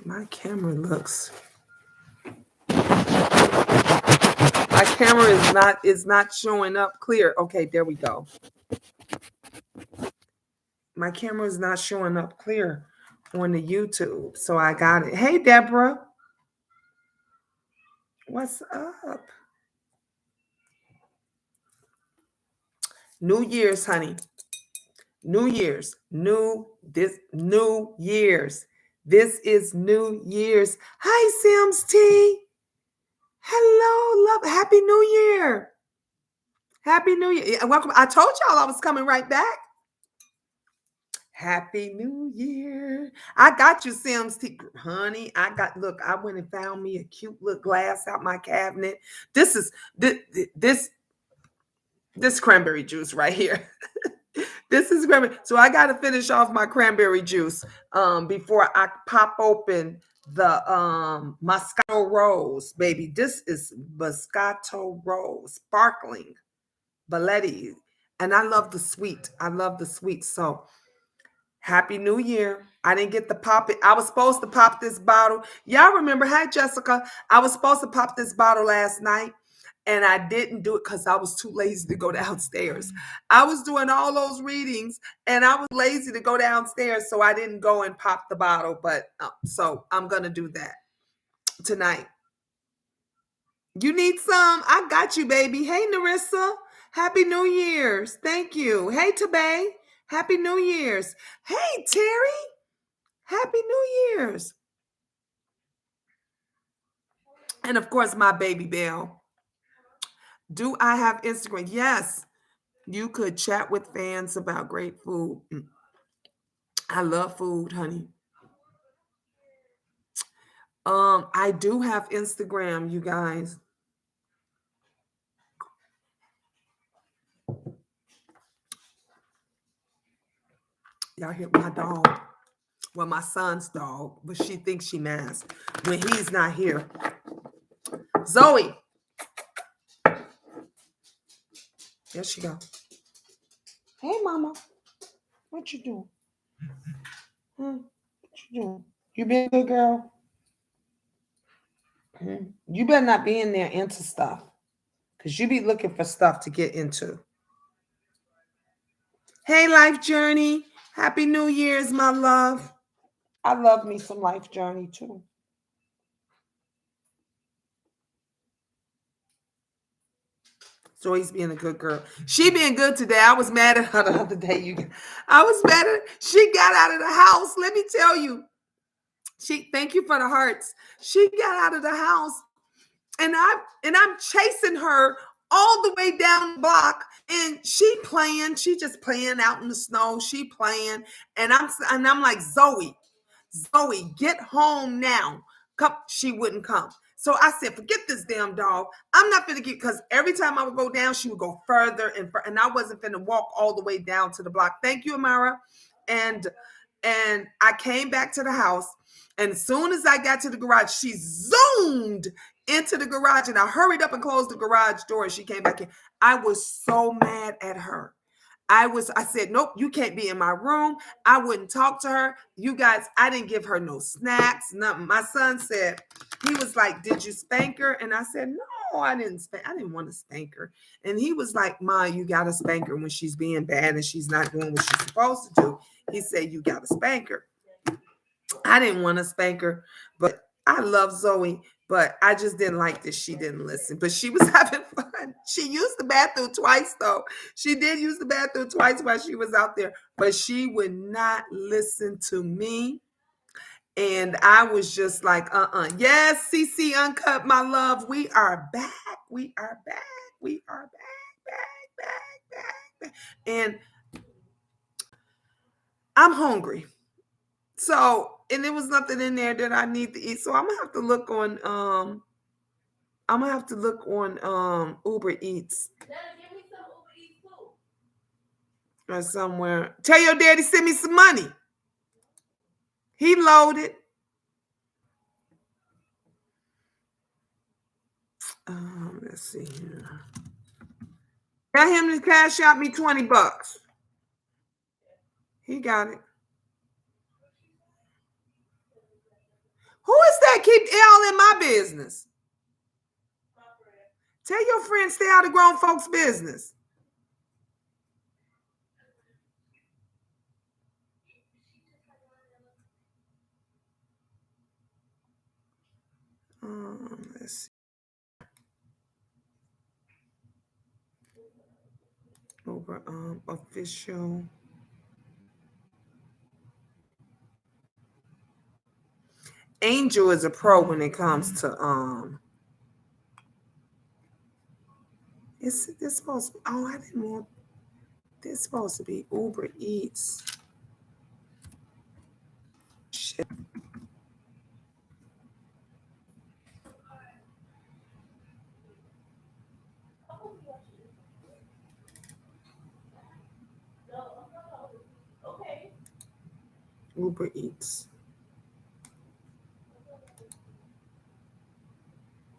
My camera looks. My camera is not showing up clear. Okay, there we go. My camera is not showing up clear on the YouTube, so I got it. Hey, Deborah. What's up? New Year's, honey. New Year's. New Year's. This is New Year's. Hi, Sims T. Hello, love. Happy New Year. Happy New Year. Welcome. I told y'all I was coming right back. Happy New Year. I got you, Sims T. Honey, look, I went and found me a cute little glass out my cabinet. This is this cranberry juice right here. This is cranberry. So I got to finish off my cranberry juice before I pop open the Moscato Rose, baby. This is Moscato Rose, sparkling Balletti. And I love the sweet. I love the sweet. So Happy New Year. I didn't get to pop it. I was supposed to pop this bottle. Y'all remember, hi, Jessica. I was supposed to pop this bottle last night, and I didn't do it because I was too lazy to go downstairs. I was doing all those readings, and I was lazy to go downstairs, so I didn't go and pop the bottle. But so I'm going to do that tonight. You need some? I got you, baby. Hey, Narissa. Happy New Year's. Thank you. Hey, Tabay. Happy New Year's. Hey, Terry. Happy New Year's. And of course, my baby Belle. Do I have Instagram? Yes. You could chat with fans about great food. I love food, honey. I do have Instagram, you guys. Y'all hear my dog? Well, my son's dog, but she thinks she masked when he's not here. Zoe. There she go. Hey, mama. What you doing? What you doing? You been a good girl? You better not be in there into stuff, because you be looking for stuff to get into. Hey, Life Journey. Happy New Year's, my love. I love me some Life Journey, too. Zoe's being a good girl. She being good today. I was mad at her the other day. I was mad at her. She got out of the house. Let me tell you. Thank you for the hearts. She got out of the house, and I'm chasing her all the way down the block, and she just playing out in the snow. She playing, and I'm like, Zoe, get home now. Come. She wouldn't come. So I said, forget this damn dog. I'm not finna get, because every time I would go down, she would go further and I wasn't finna walk all the way down to the block. Thank you, Amara. And I came back to the house, and as soon as I got to the garage, she zoomed into the garage, and I hurried up and closed the garage door, and she came back in. I was so mad at her. I said, nope, you can't be in my room. I wouldn't talk to her. You guys, I didn't give her no snacks, nothing. My son said, he was like, did you spank her? And I said, no, I didn't want to spank her. And he was like, Ma, you got to spank her when she's being bad and she's not doing what she's supposed to do. He said, you got to spank her. I didn't want to spank her, but I love Zoe. But I just didn't like that she didn't listen. But she was having fun. She used the bathroom twice, though. She did use the bathroom twice while she was out there. But she would not listen to me. And I was just like, Yes, CC Uncut, my love. We are back. We are back. We are back. And I'm hungry. So, and there was nothing in there that I need to eat. So I'm gonna have to look on Uber Eats. Give me some Uber Eats too. Or somewhere. Tell your daddy send me some money. He loaded. Let's see here. Tell him to cash out me $20. He got it. Who is that? Keep all in my business. Tell your friends stay out of grown folks' business. Let's see. Over official. Angel is a pro when it comes to it's this supposed to, oh, I didn't want this supposed to be Uber Eats. Shit. Uber Eats.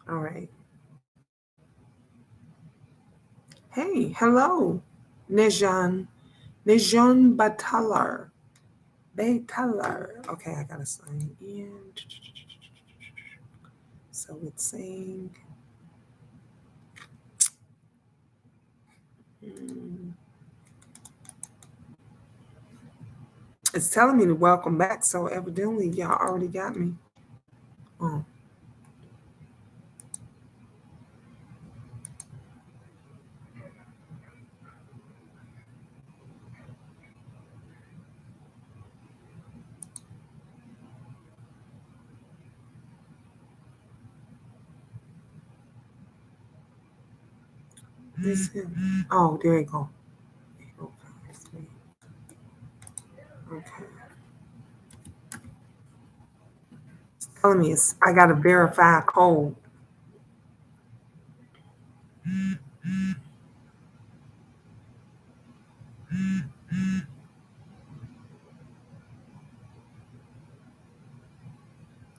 All right. Hey, hello, Nejan Batalar. Okay, I gotta sign in. So it's saying. It's telling me to welcome back, so evidently y'all already got me. Oh. Oh, there you go. Okay. It's telling me I got to verify a code.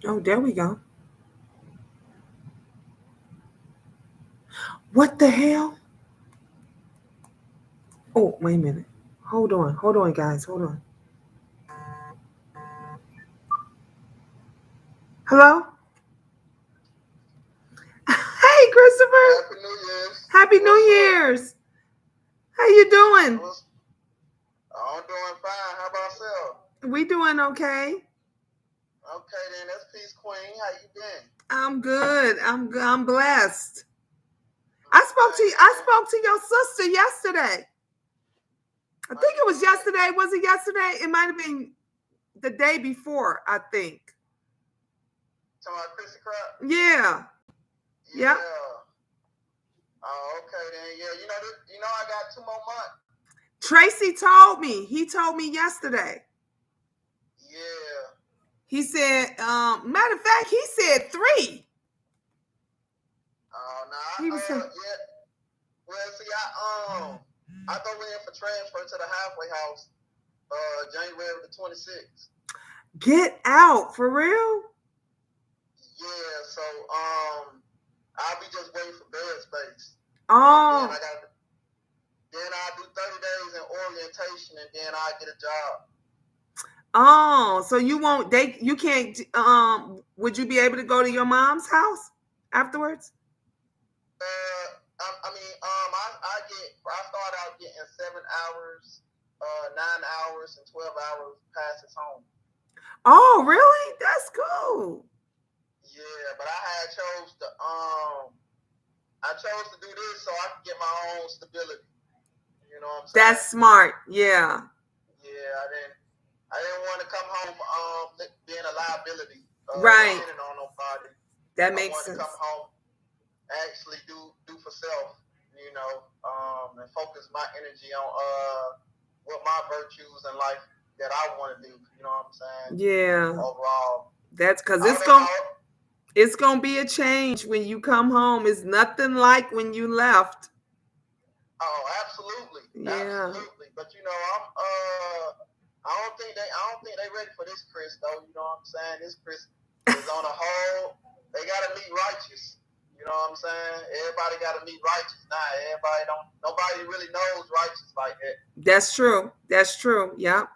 Oh, there we go. What the hell? Oh, wait a minute. Hold on, guys. Hold on. Hello? Hey, Christopher. Happy New Year's. Happy New Year's. How you doing? I'm doing fine. How about yourself? We doing okay. Okay, then. That's Peace Queen. How you been? I'm good. I'm blessed. I spoke to your sister yesterday. I think it was yesterday. Was it yesterday? It might have been the day before, I think. Talking about Chrissy Crap? Yeah. Yeah. Oh, okay then. Yeah, you know I got 2 more months. Tracy told me. He told me yesterday. Yeah. He said, matter of fact, he said 3. Oh, no. He was saying, yeah. Well, see, I go in for transfer to the halfway house January the 26th. Get out, for real? Yeah, so I'll be just waiting for bed space. Oh. Then I do 30 days in orientation, and then I get a job. Oh, so you can't, would you be able to go to your mom's house afterwards? I start out getting 7 hours, 9 hours, and 12 hours passes home. Oh, really? That's cool. Yeah, but I chose to do this so I can get my own stability. You know what I'm saying? That's smart. Yeah. Yeah, I didn't want to come home being a liability. Right. Depending on nobody. That makes sense. I want to come home, actually do for self, and focus my energy on what my virtues in life that I want to do. You know what I'm saying? Yeah. Overall. That's because it's gonna be a change when you come home. It's nothing like when you left. Oh, absolutely. Yeah. Absolutely. But I don't think they ready for this Chris though. You know what I'm saying? This Chris is on a whole. They gotta meet righteous. You know what I'm saying? Everybody gotta meet righteous now. Nobody really knows righteous like that. That's true. Yeah.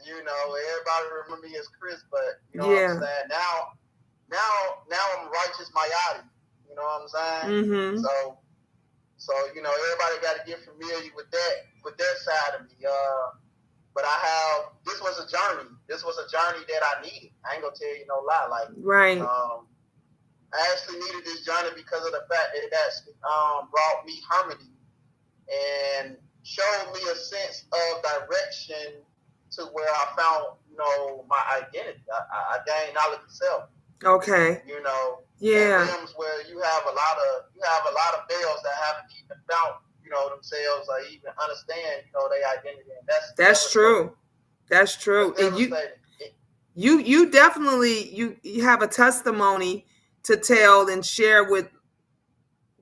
Everybody remember me as Chris, but you know what I'm saying? Now now I'm righteous Mayati. You know what I'm saying? Mm-hmm. So everybody got to get familiar with that side of me. But this was a journey. This was a journey that I needed. I ain't gonna tell you no lie. Like, right. I actually needed this journey because of the fact that it actually brought me harmony and showed me a sense of direction to where I found, my identity. I gained knowledge of self. Okay. Yeah. Realms where you have a lot of males that haven't even found, themselves or even understand, their identity. And that's true. That's true. And you definitely you have a testimony to tell and share with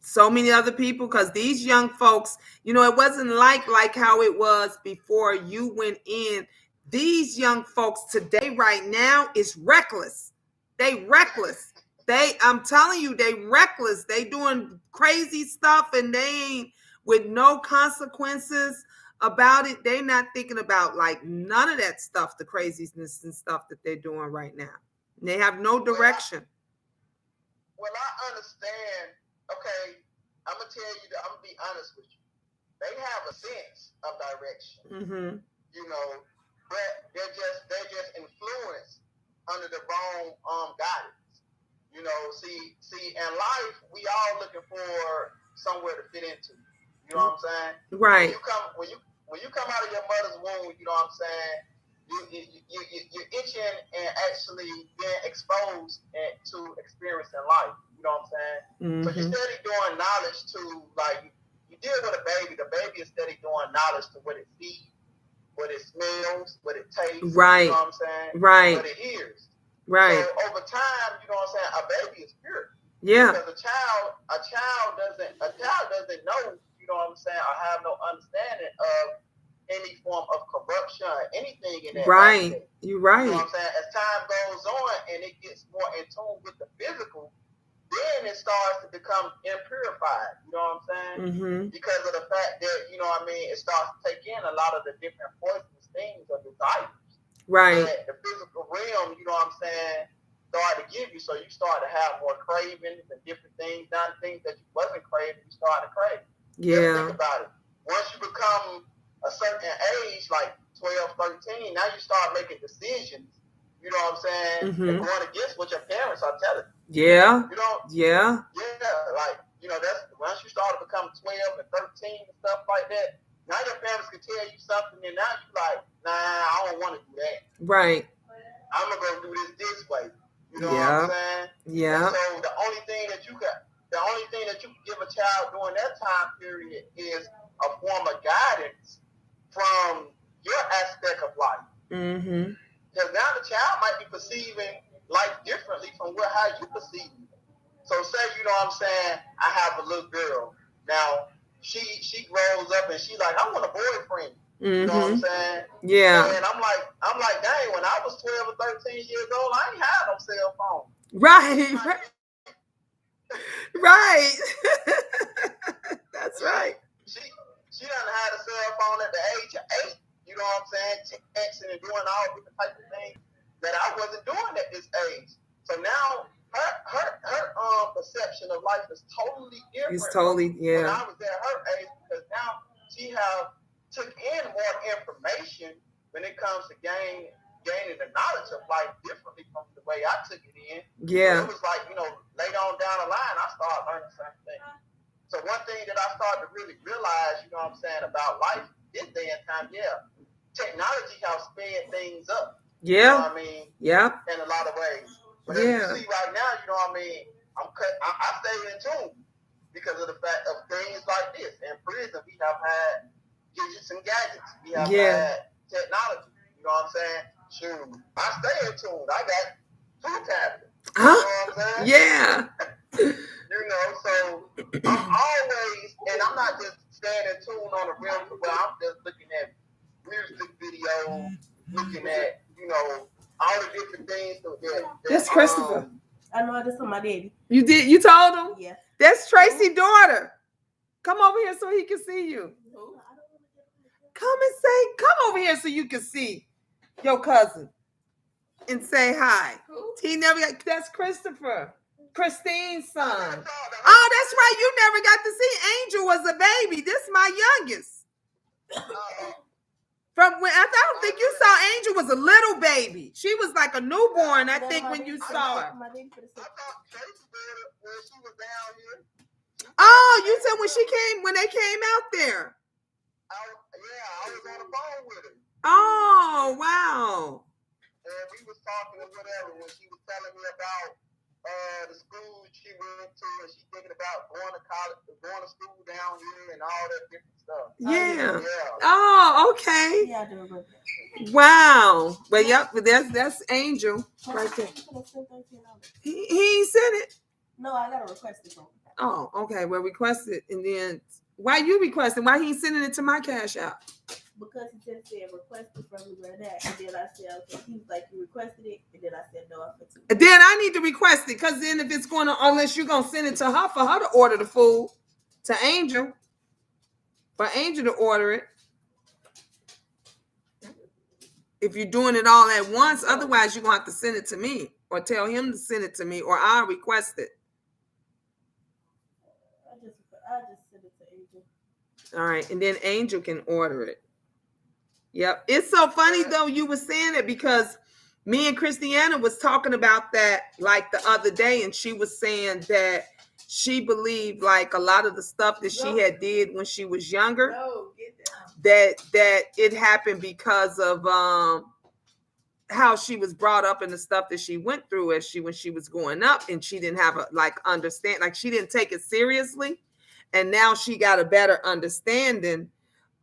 so many other people, because these young folks, it wasn't like how it was before you went in. These young folks today right now is reckless. They reckless. I'm telling you, they reckless. They doing crazy stuff and they ain't with no consequences about it. They not thinking about like none of that stuff, the craziness and stuff that they're doing right now. They have no direction. Well, I understand. Okay, I'm gonna tell you. I'm gonna be honest with you. They have a sense of direction, mm-hmm. But they're just influenced under the wrong guidance. See, in life, we all looking for somewhere to fit into. You know what I'm saying? Right. When you come out of your mother's womb, you know what I'm saying? You're itching and actually being exposed to experiencing life. You know what I'm saying? Mm-hmm. So you're steady doing knowledge to, like, you deal with a baby. The baby is steady doing knowledge to what it sees, what it smells, what it tastes. Right. You know what I'm saying? Right. What it hears. Right. So over time, you know what I'm saying? A baby is pure. Yeah. Because a child doesn't know, you know what I'm saying, or have no understanding of any form of corruption or anything in that. Right. Aspect. You're right. You know what I'm saying? As time goes on and it gets more in tune with the physical, then it starts to become impurified. You know what I'm saying? Mm-hmm. Because of the fact that, it starts to take in a lot of the different poisonous things or desires. Right. That the physical realm, you know what I'm saying, start to give you. So you start to have more cravings and different things. Now things that you wasn't craving, you start to crave. Yeah. Just think about it. Once you become a certain age, like 12, 13, now you start making decisions, you know what I'm saying, mm-hmm. and going against what your parents are telling you. Yeah. Yeah, like, that's once you start to become 12 and 13 and stuff like that, now your parents can tell you something and now you like, nah, I don't want to do that. Right. I'm going to go do this way. You know yeah. what I'm saying? Yeah. And so the only thing that you can give a child during that time period is a form of guidance from your aspect of life. Mm-hmm. Because now the child might be perceiving life differently from how you perceive it. So say, you know what I'm saying, I have a little girl. Now, she grows up and she like, I want a boyfriend. Mm-hmm. You know what I'm saying? Yeah. And I'm like, dang, when I was 12 or 13 years old, I ain't had no cell phone. Right. Right. That's right. She done had a cell phone at the age of 8. You know what I'm saying? Texting and doing all different types of things that I wasn't doing at this age. So now her perception of life is totally different. It's totally, yeah. When I was at her age, because now she have took in more information when it comes to gaining the knowledge of life differently from the way I took it in. Yeah. So it was like, later on down the line, I started learning certain things. So one thing that I started to really realize, you know what I'm saying, about life this day and time, technology has sped things up. Yeah. You know what I mean? Yeah. In a lot of ways. But yeah. as you see right now, you know what I mean, I stay in tune because of the fact of things like this. In prison, we have had gadgets and gadgets. We have had technology. You know what I'm saying? Shoot, I stay in tune. I got 2 tablets. You know what I'm saying? Yeah. So I'm always, and I'm not just staying in tune on the real, but I'm just looking at music videos, looking at, all the different things. That's Christopher. I know this is my daddy. You did? You told him? Yeah. That's Tracy's daughter. Come over here so he can see you. Come over here so you can see your cousin. and say hi. Who? He never got. That's Christopher, Christine's son. Oh, that's right. You never got to see Angel was a baby. This is my youngest. From when I don't think you saw Angel was a little baby. She was like a newborn, I think, when you saw her. I thought Tracy did it when she was down here. Oh, you said when they came out there. I was on the phone with her. Oh, wow. And we was talking or whatever when she was telling me about the school she went to, and she thinking about going to college, going to school down here, and all that different stuff. Yeah. Oh, okay. Yeah, I do remember that. Wow. But yep, that's Angel right there. He ain't said it. No, I gotta request it from him. Oh, okay. Well, request it, and then why you requesting? Why he ain't sending it to my cash out? Because he just said requested from me right now, and then I said, okay. He was like, you requested it, and then I said no, I put it. Then I need to request it, because then if it's going to, unless you're gonna send it to her for her to order the food to Angel, for Angel to order it. If you're doing it all at once, otherwise you're gonna have to send it to me, or tell him to send it to me, or I'll request it. I just send it to Angel. All right, and then Angel can order it. Yep. It's so funny though you were saying it, because me and Christiana was talking about that like the other day, and she was saying that she believed like a lot of the stuff that she had did when she was younger, that it happened because of how she was brought up and the stuff that she went through when she was growing up, and she didn't have a understand, like she didn't take it seriously, and now she got a better understanding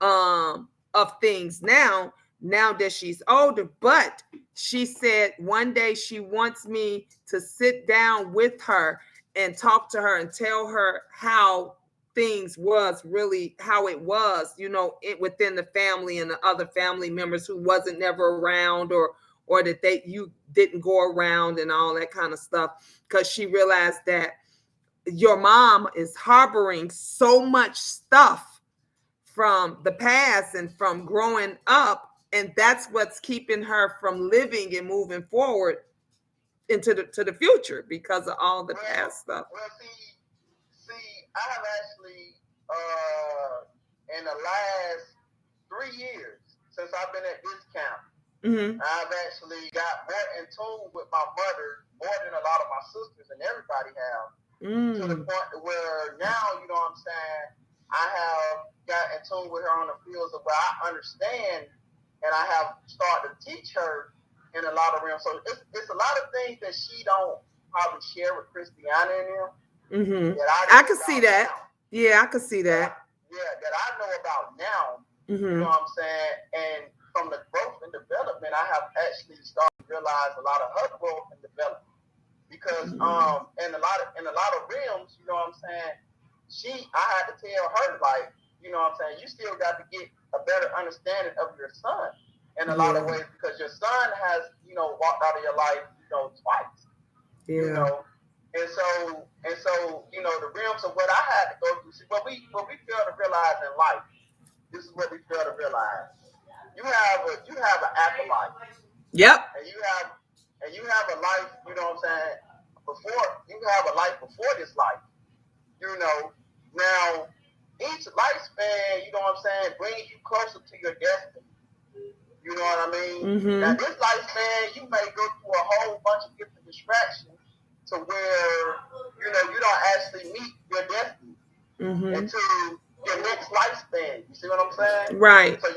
of things now that she's older. But she said one day she wants me to sit down with her and talk to her and tell her how things was really, how it was, within the family and the other family members who wasn't never around, or that you didn't go around and all that kind of stuff, because she realized that your mom is harboring so much stuff from the past and from growing up, and that's what's keeping her from living and moving forward into the future, because of all the past stuff. Well, see, I have actually in the last 3 years since I've been at this camp, I've actually got more in tune with my mother more than a lot of my sisters and everybody have, to the point where now, you know what I'm saying, I have got in tune with her on the fields of where I understand, and I have started to teach her in a lot of realms. So it's a lot of things that she don't probably share with Christiana and them. I can see that. Now. Yeah, I can see that. That I know about now. You know what I'm saying? And from the growth and development, I have actually started to realize a lot of her growth and development. Because in a lot of realms, you know what I'm saying, I had to tell her, like, you know what I'm saying, you still got to get a better understanding of your son in a lot of ways, because your son has, walked out of your life, twice. And so, the realms of what I had to go through. See, what we fail to realize in life, this is what we fail to realize. You have an afterlife. Yep. And you have a life, you know what I'm saying, you have a life before this life. Now, each lifespan, you know what I'm saying, brings you closer to your destiny. You know what I mean? Now, this lifespan, you may go through a whole bunch of different distractions to where, you don't actually meet your destiny until your next lifespan. You see what I'm saying? Right. So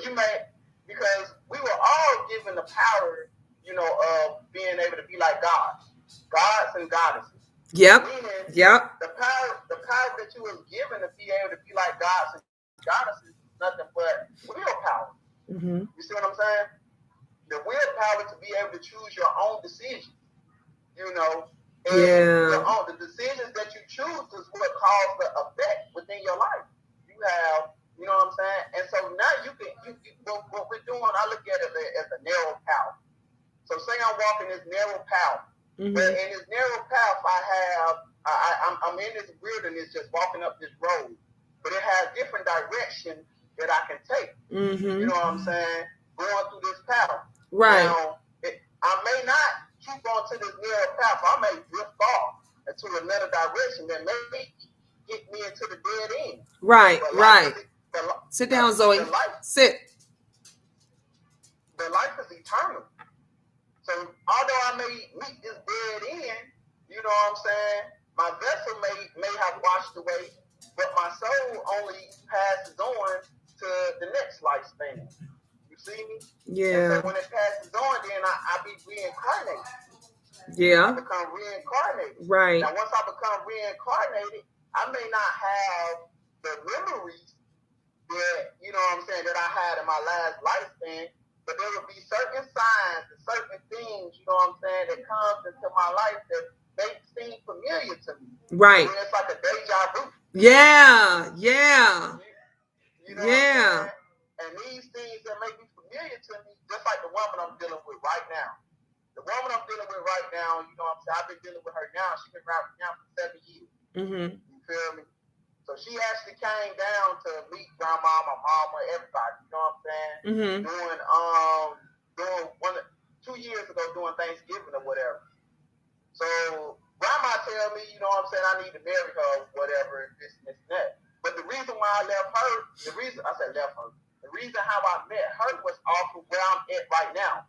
because we were all given the power, of being able to be like gods and goddesses. Yep. Meaning, the power that you was given to be able to be like gods and goddesses is nothing but willpower. You see what I'm saying? The willpower to be able to choose your own decisions. The decisions that you choose is what cause the effect within your life. You have, you know what I'm saying? And so now what we're doing, I look at it as a narrow path. So say I'm walking this narrow path. But in this narrow path, I'm in this wilderness just walking up this road. But it has different directions that I can take. You know what I'm saying? Going through this path. Right. Now, I may not onto this narrow path, I may drift off into another direction that may get me into the dead end. Right, right. Sit down, Zoe. Sit. The life is eternal. So although I may meet this dead end, you know what I'm saying, my vessel may have washed away, but my soul only passes on to the next lifespan. You see me? Yeah. And so when it passes on, then I be reincarnated. Yeah. I become reincarnated. Right. Now once I become reincarnated, I may not have the memories that, you know what I'm saying, that I had in my last lifespan, but there will be certain signs and certain things, you know what I'm saying, that comes into my life that they seem familiar to me. Right. It's like a deja vu. Yeah, yeah. You know what I'm saying? And these things that make me familiar to me, just like the woman I'm dealing with right now. The woman I'm dealing with right now, you know what I'm saying, I've been dealing with her now. She's been around me now for 7 years. Mm-hmm. You feel me? So she actually came down to meet grandma, my mama, everybody. You know what I'm saying? Mm-hmm. Doing 2 years ago, doing Thanksgiving or whatever. So grandma tell me, you know what I'm saying, I need to marry her or whatever, this and that. But the reason why I left her, the reason how I met her was off of where I'm at right now.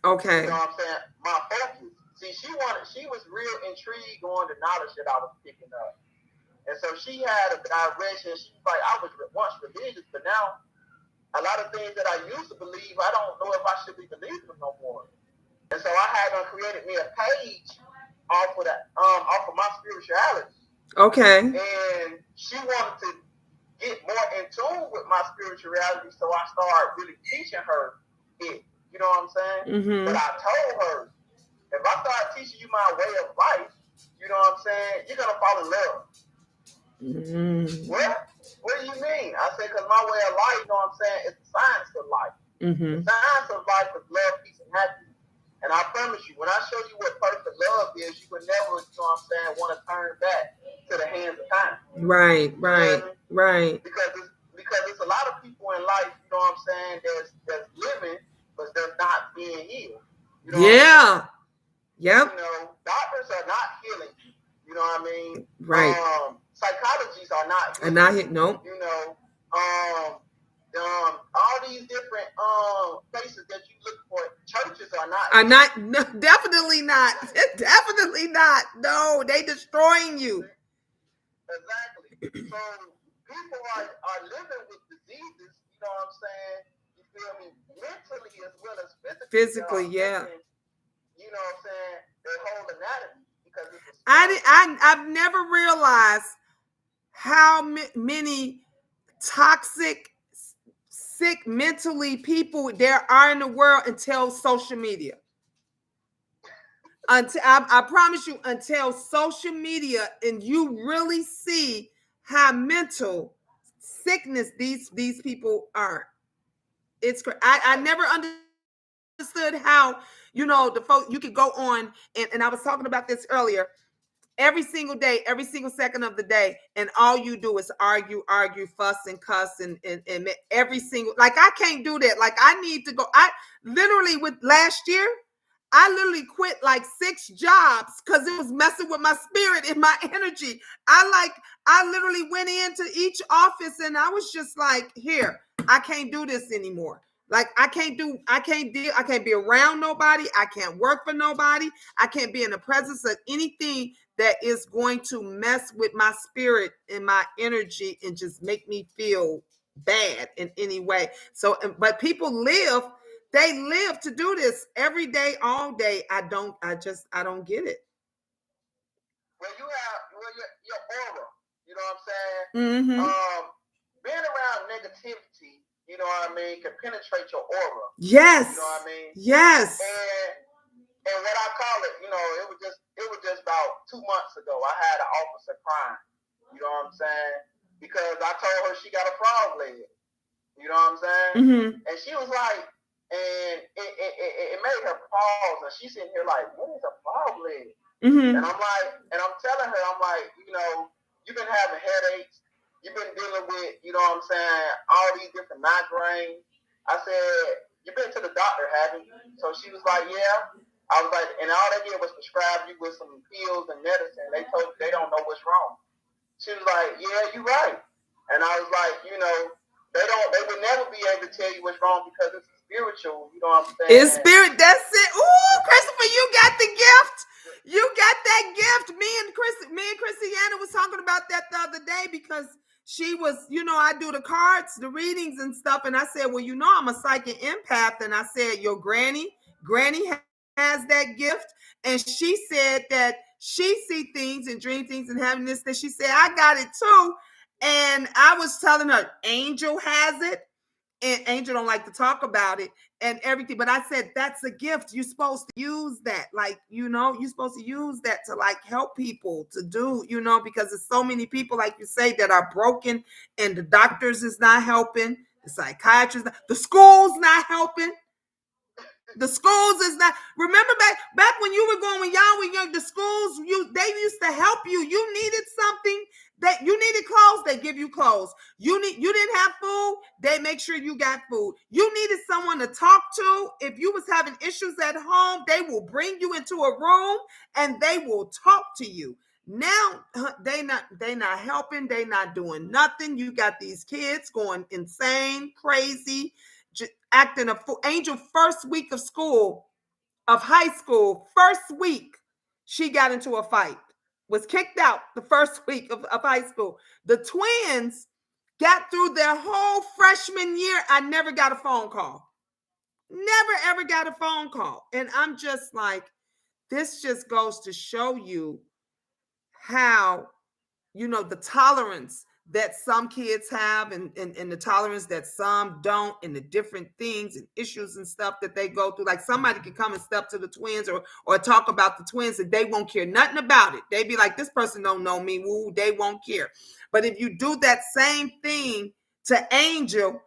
Okay. You know what I'm saying? My focus. See, she was real intrigued on the knowledge that I was picking up. And so she had a direction. She was like, I was once religious, but now a lot of things that I used to believe, I don't know if I should be believing no more. And so I had created me a page off of my spirituality. Okay. And she wanted to get more in tune with my spirituality, so I started really teaching her it. You know what I'm saying? Mm-hmm. But I told her, if I start teaching you my way of life, you know what I'm saying, you're gonna fall in love. Mm-hmm. What do you mean? I said, because my way of life, you know what I'm saying, is the science of life. Mm-hmm. The science of life is love, peace, and happiness. And I promise you, when I show you what perfect love is, you would never, you know what I'm saying, want to turn back to the hands of time. Right, right, right. Because there's a lot of people in life, you know what I'm saying, that's living, but that's not being healed. You know yeah. Yep. You know, doctors are not healing. You know what I mean? Right. Psychologies are not healing. No. You know, all these different places that you look for, churches are not. No, definitely not. Definitely not. No, they destroying you. Exactly. So people are living with diseases, you know what I'm saying? You feel me? Mentally as well as physically. Physically, yeah. You know what I'm saying? Their whole anatomy. Because I've never realized how many toxic, sick mentally people there are in the world until social media. Until I promise you, until social media, and you really see how mental sickness these people are. It's I never understood how, you know, the folks, you could go on and I was talking about this earlier. Every single day, every single second of the day, and all you do is argue, fuss and cuss, and every single, like, I can't do that. Like, I need to go. I literally, with last year, I literally quit like 6 jobs because it was messing with my spirit and my energy. I literally went into each office and I was just like, here, I can't do this anymore. Like, I can't be around nobody. I can't work for nobody. I can't be in the presence of anything that is going to mess with my spirit and my energy and just make me feel bad in any way. So, but people they live to do this every day, all day. I don't get it. Well, you have your aura, you know what I'm saying? Mm-hmm. Being around negativity, you know what I mean, can penetrate your aura. Yes. You know what I mean? Yes. And what I call it, you know, it was just about 2 months ago. I had an officer crying. You know what I'm saying? Because I told her she got a frog leg. You know what I'm saying? Mm-hmm. And she was like, and it made her pause, and she's sitting here like, what is a frog leg? Mm-hmm. And I'm telling her, I'm like, you know, you've been having headaches. You've been dealing with, you know what I'm saying, all these different migraines. I said, you've been to the doctor, haven't you? So she was like, yeah. I was like, and all they did was prescribe you with some pills and medicine. They told you they don't know what's wrong. She was like, yeah, you're right. And I was like, they would never be able to tell you what's wrong because it's spiritual. You know what I'm saying? It's spirit. That's it. Ooh, Christopher, you got the gift. You got that gift. Me and Christiana was talking about that the other day because she was, I do the cards, the readings and stuff. And I said, well, I'm a psychic empath. And I said, your granny has that gift. And she said that she see things and dream things and having this, that she said, I got it too. And I was telling her, Angel has it. And Angel don't like to talk about it and everything. But I said, that's a gift. You're supposed to use that. Like, you're supposed to use that to like help people to do, because there's so many people, like you say, that are broken and the doctors is not helping. The psychiatrists, the schools not helping. The schools is not. Remember back when you were going, when y'all were young, the schools, they used to help you. You needed something, that you needed clothes, they give you clothes. You didn't have food, they make sure you got food. You needed someone to talk to. If you was having issues at home, they will bring you into a room and they will talk to you. Now they not helping, they not doing nothing. You got these kids going insane, crazy, acting a fool. Angel, first week of school, of high school, first week, she got into a fight, was kicked out the first week of high school. The twins got through their whole freshman year. I never got a phone call. Never, ever got a phone call. And I'm just like, this just goes to show you how, the tolerance that some kids have and the tolerance that some don't, and the different things and issues and stuff that they go through. Like somebody can come and step to the twins or talk about the twins and they won't care nothing about it. They be like, this person don't know me. Woo, they won't care. But if you do that same thing to Angel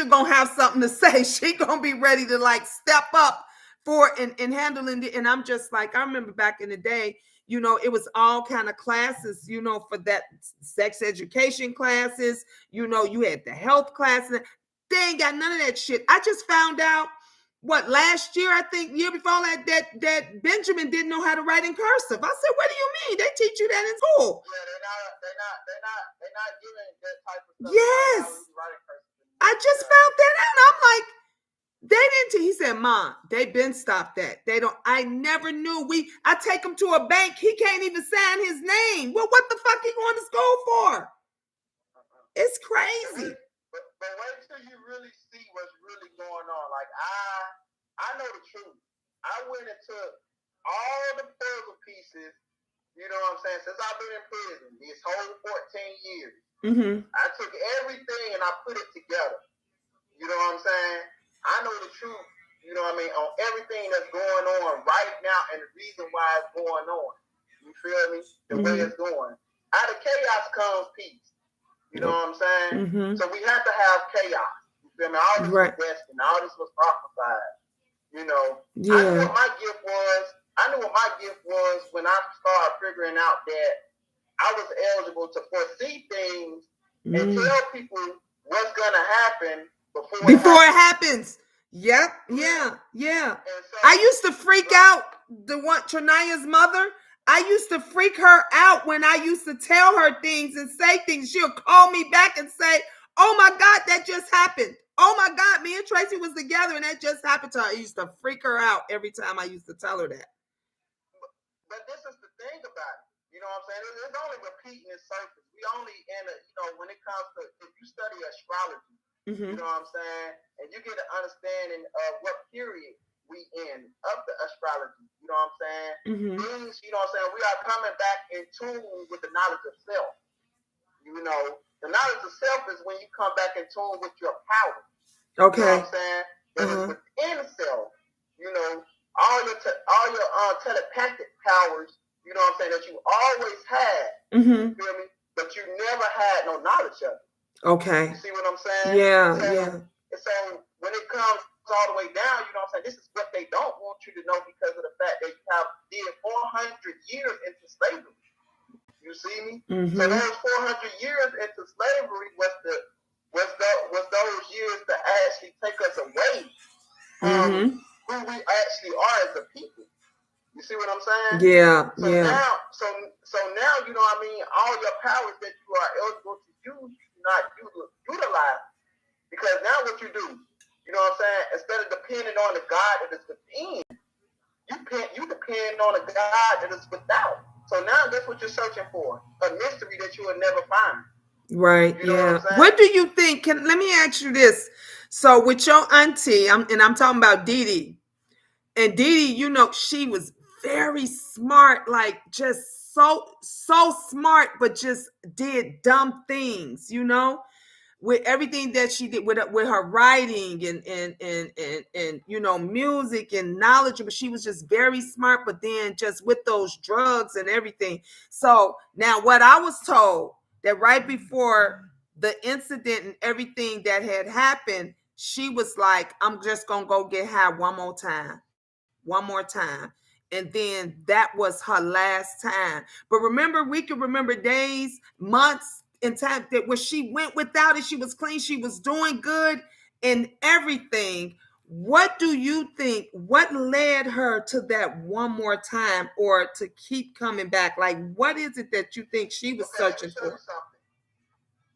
gonna have something to say. She gonna be ready to like step up for and handling it. And I'm just like, I remember back in the day, it was all kind of classes, for that sex education classes, you had the health classes. They ain't got none of that shit. I just found out last year, I think year before that Benjamin didn't know how to write in cursive. I said, what do you mean? They teach you that in school. Yeah, they're not giving that type of stuff. Yes. I just found that out. I'm like, they didn't. He said, Mom, they been stopped that. They don't. I never knew. I take him to a bank. He can't even sign his name. Well, what the fuck he going to school for? It's crazy. But wait till you really see what's really going on. Like I know the truth. I went and took all the puzzle pieces. You know what I'm saying? Since I've been in prison, these whole 14 years. Mm-hmm. I took everything and I put it together. You know what I'm saying? I know the truth, on everything that's going on right now and the reason why it's going on. You feel me? The way it's going. Out of chaos comes peace. You know what I'm saying? Mm-hmm. So we have to have chaos. You feel me? All this was destined. All this was prophesied. Yeah. I knew what my gift was when I started figuring out that I was eligible to foresee things and tell people what's gonna happen before it happens. Yep. Yeah. So, I used to freak out Trinaya's mother. I used to freak her out when I used to tell her things and say things. She'll call me back and say, oh my God, that just happened. Oh my God, me and Tracy was together and that just happened to her. I used to freak her out every time I used to tell her that. But this is the thing about it. You know what I'm saying? It's only repeating its surface. We only when it comes to, if you study astrology, you know what I'm saying? And you get an understanding of what period we in of the astrology. You know what I'm saying? Things, you know what I'm saying? We are coming back in tune with the knowledge of self. The knowledge of self is when you come back in tune with your power. Okay. You know what I'm saying? That is within self. All your telepathic powers, you know what I'm saying, that you always had. You feel me? But you never had no knowledge of it. Okay. You see what I'm saying? Yeah. So when it comes all the way down, you know what I'm saying, this is what they don't want you to know because of the fact that you have did 400 years into slavery. You see me? So those 400 years into slavery was those years to actually take us away from who we actually are as a people. You see what I'm saying? Yeah, so yeah. Now, you know what I mean, all your powers that you are eligible to use, you do not utilize. Because now what you do, you know what I'm saying, instead of depending on the God that is within, you depend on a God that is without. So now that's what you're searching for, a mystery that you will never find. Right. You know Yeah. what I'm saying? What do you think? Let me ask you this. So with your auntie, I'm talking about Dee Dee. And Dee Dee, you know, she was very smart, like just so smart, but just did dumb things, you know, with everything that she did with her writing and you know, music and knowledge. But she was just very smart, but then just with those drugs and everything. So now what I was told, that right before the incident and everything that had happened, she was like, I'm just gonna go get high one more time. And then that was her last time. But remember, we can remember days, months, and time that when she went without it, she was clean, she was doing good and everything. What do you think? What led her to that one more time, or to keep coming back? Like, what is it that you think she was searching for? You something.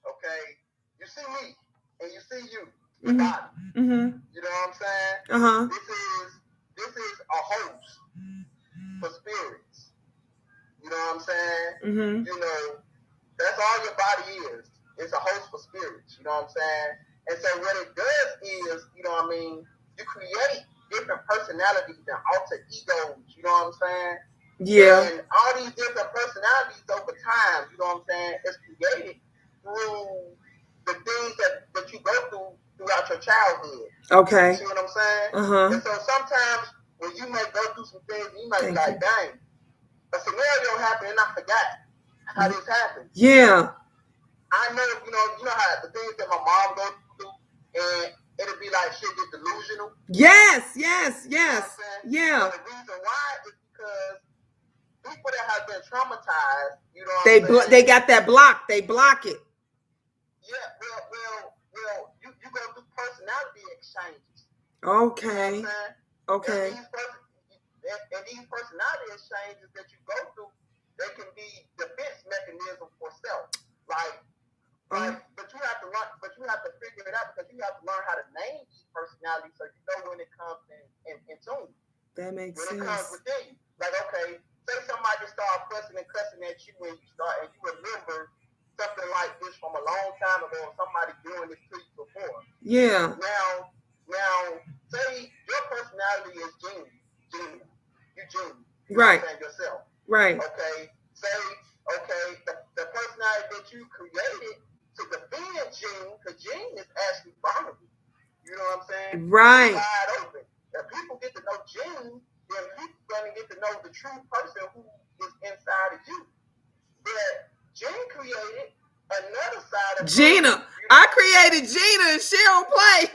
Okay, you see me and you see you, the body. Mm-hmm. You know what I'm saying? Uh-huh. This is a host for spirits. You know what I'm saying? Mm-hmm. You know, that's all your body is. It's a host for spirits. You know what I'm saying? And so what it does is, you know what I mean, you create different personalities and alter egos. You know what I'm saying? Yeah. And all these different personalities over time, you know what I'm saying, is created through the things that you go throughout your childhood. Okay. You see what I'm saying? Uh-huh. And so sometimes when you may go through some things, you might be like, dang, a scenario happened and I forgot how this happened. Yeah. I know, you know how the things that my mom goes through, and it'll be like she'll get delusional. Yes. You know Yeah. But the reason why is because people that have been traumatized, you know what I'm saying? They got that block. They block it. Yeah, well, you go through personality exchanges. Okay. You know what I'm saying? Okay. And these personality exchanges that you go through, they can be defense mechanism for self. But you have to learn, but you have to figure it out, because you have to learn how to name these personalities so you know when it comes in tune. That makes sense. When it comes within you. Like, okay, say somebody start fussing and cussing at you and you remember something like this from a long time ago, or somebody doing this to you before. Yeah. Now, say your personality is Gina. You Gina. You right. Know yourself. Right. Okay. Say, the personality that you created to defend Gene, because Gene is actually vulnerable. You know what I'm saying? Right. He's wide open. If people get to know Gene, then people going to get to know the true person who is inside of you. But Gene created another side of Gina. You know? I created Gina and she don't play.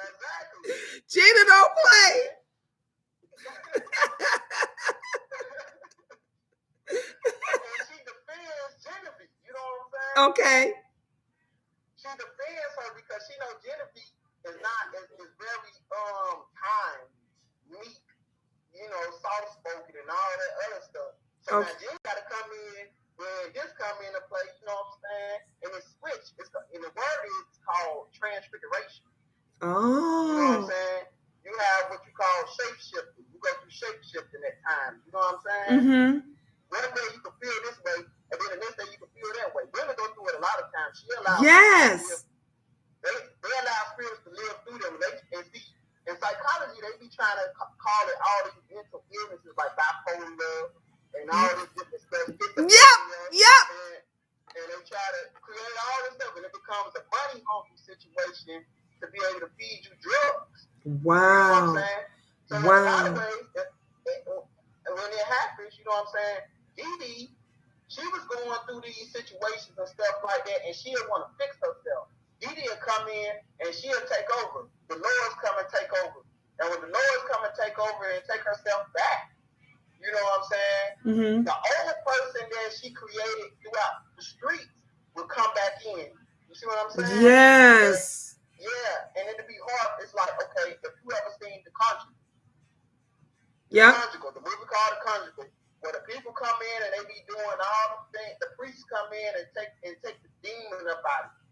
Exactly. Gina don't play. And she defends Genevieve. You know what I'm saying? Okay. She defends her because she knows Genevieve is very kind, meek, you know, soft spoken and all that other stuff. So now Jen gotta come in when this come into play, you know what I'm saying? And it's switch. And the word is called transfiguration. Oh. You know what I'm saying? You have what you call shape shifting. You go through shape shifting at times. You know what I'm saying? Mm-hmm. One day you can feel this way, and then the next day you can feel that way. Women go through it a lot of times. She allows yes. They allow spirits to live through them. And see, in psychology, they be trying to call it all these mental illnesses like bipolar and all this different stuff. Yep. And they try to create all this stuff, and it becomes a money hungry situation to be able to feed you drugs. Wow. You know what I'm saying? So in a lot of ways, when it happens, you know what I'm saying? Dee Dee, she was going through these situations and stuff like that, and she didn't want to fix herself. Dee Dee will come in and she'll take over. The Lord's come and take over. And when the Lord's come and take over and take herself back, you know what I'm saying? Mm-hmm. The old person that she created throughout the streets will come back in. You see what I'm saying? Yes. And it'll be hard. It's like, okay, if you ever Conjugal. Yeah. Conjugal, the movie called The Conjugal, where the people come in and they be doing all the things. The priests come in and take the demon up out of you.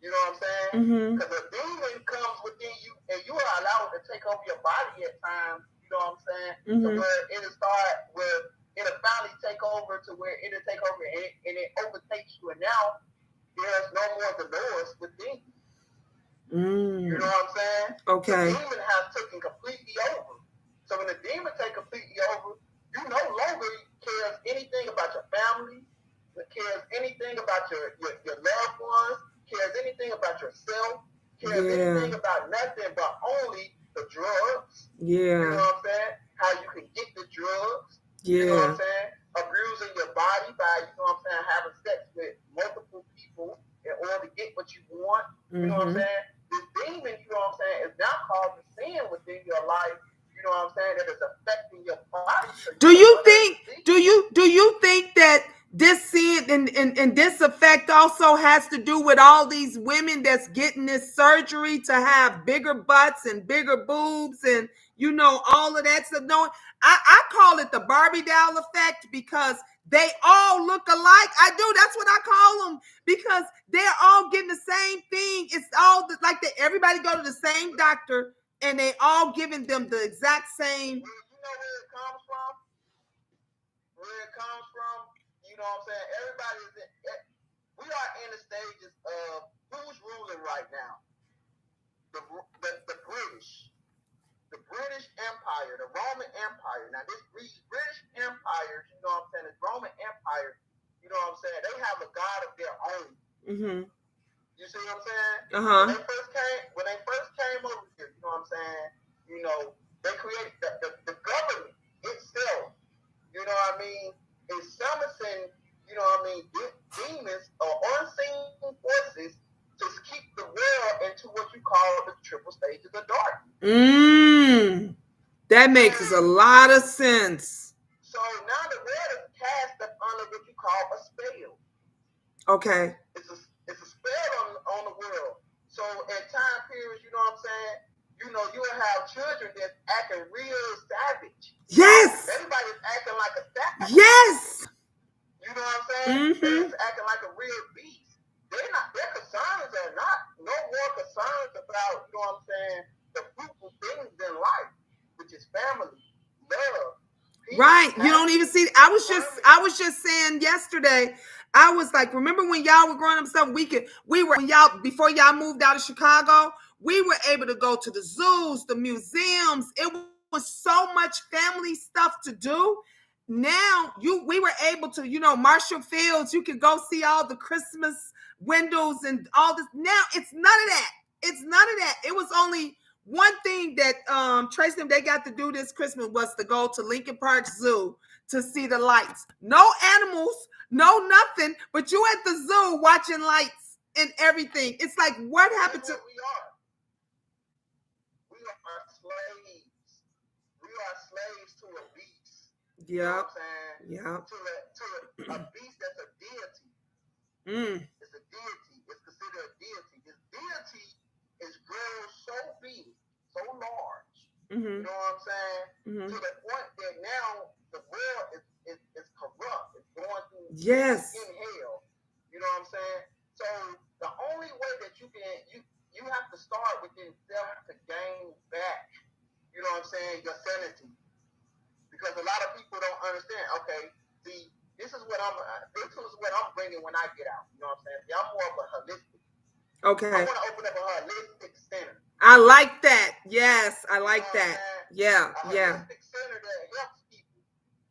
You know what I'm saying? Because a demon comes within you, and you are allowed to take over your body at times. You know what I'm saying? So where it'll start, where it'll finally take over to where it'll take over and it overtakes you, and now there's no more the Lord's within you. You know what I'm saying? Okay. The demon has taken completely over. So when the demon take completely over, you no longer cares anything about your family, cares anything about your loved ones, cares anything about yourself, cares anything about nothing but only the drugs. Yeah. You know what I'm saying? How you can get the drugs. Yeah. You know what I'm saying? Abusing your body by, you know what I'm saying, having sex with multiple people in order to get what you want. You know what I'm saying? This demon, you know what I'm saying, is now causing sin within your life. You know what I'm saying? That is affecting your body. So do you think that this sin and this effect also has to do with all these women that's getting this surgery to have bigger butts and bigger boobs and you know all of that stuff? No, I call it the Barbie doll effect because they all look alike. I do. That's what I call them because they're all getting the same thing. It's all like everybody go to the same doctor and they all giving them the exact same. You know where it comes from? Where it comes from? You know what I'm saying? Everybody is we are in the stages of who's ruling right now. The British. The British Empire, the Roman Empire. Now, this British Empire, you know what I'm saying, this Roman Empire, you know what I'm saying, they have a god of their own. You see what I'm saying? When they first came over here, you know what I'm saying, you know, they created the government itself, you know what I mean, is summoning, you know what I mean, demons or unseen forces to keep the world into what you call the triple stages of darkness. That makes a lot of sense. So now the world is cast up under what you call a spell. Okay. It's a spell on the world. So at time periods, you know what I'm saying, you know, you'll have children that's acting real savage. Yes. Everybody's acting like a savage. Yes. You know what I'm saying? They're acting like a real beast. Their concerns are no more concerns about, you know what I'm saying, the fruitful things in life, which is family, love. Peace, right. You don't even see. I was just saying yesterday. I was like, remember when y'all were growing up stuff? Before y'all moved out of Chicago, we were able to go to the zoos, the museums. It was so much family stuff to do. Now we were able to, you know, Marshall Fields, you could go see all the Christmas windows and all this. Now it's none of that. It's none of that. It was only one thing that Tracy and they got to do this Christmas was to go to Lincoln Park Zoo to see the lights. No animals, no nothing, but you at the zoo watching lights and everything. It's like, what happened to... We are slaves. We are slaves to a beast. Yeah. You know what I'm saying? Yeah. To a beast that's a deity. It's a deity. It's considered a deity. This deity is grown so big, so large. You know what I'm saying? To the point that now the world is corrupt. It's going through in hell. You know what I'm saying? So the only way that you have to start within self to gain back, you know what I'm saying, your sanity. Because a lot of people don't understand. Okay, see, this is what I'm bringing when I get out. You know what I'm saying? See, I'm more of a holistic. Okay. I want to open up a holistic center. I like that. Yes, I like that. Yeah, a holistic center that helps people.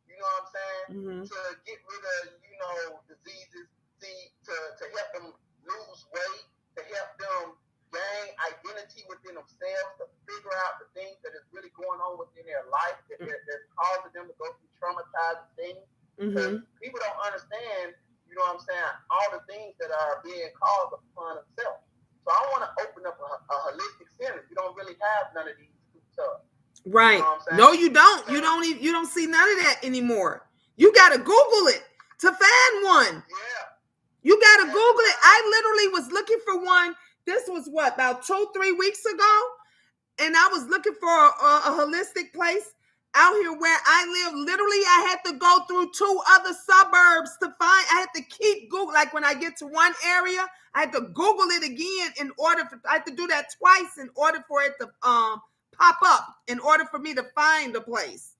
You know what I'm saying? To get rid of, you know, diseases. See, to help them lose weight. To help them gain identity within themselves. To figure out the things that is really going on within their life that's causing them to go through traumatizing things. Because people don't understand, you know what I'm saying, all the things that are being caused upon themselves. So I want to open up a holistic center. You don't really have none of these stuff. Right. You know what I'm saying? No, you don't. So, you don't see none of that anymore. You got to Google it to find one. Yeah. You got to Google it. I literally was looking for one. This was about 2-3 weeks ago. and I was looking for a holistic place out here where I live. Literally, I had to go through 2 other suburbs to find. I had to keep Google. Like when I get to one area, I had to Google it again in order for. I had to do that twice in order for it to pop up. In order for me to find the place.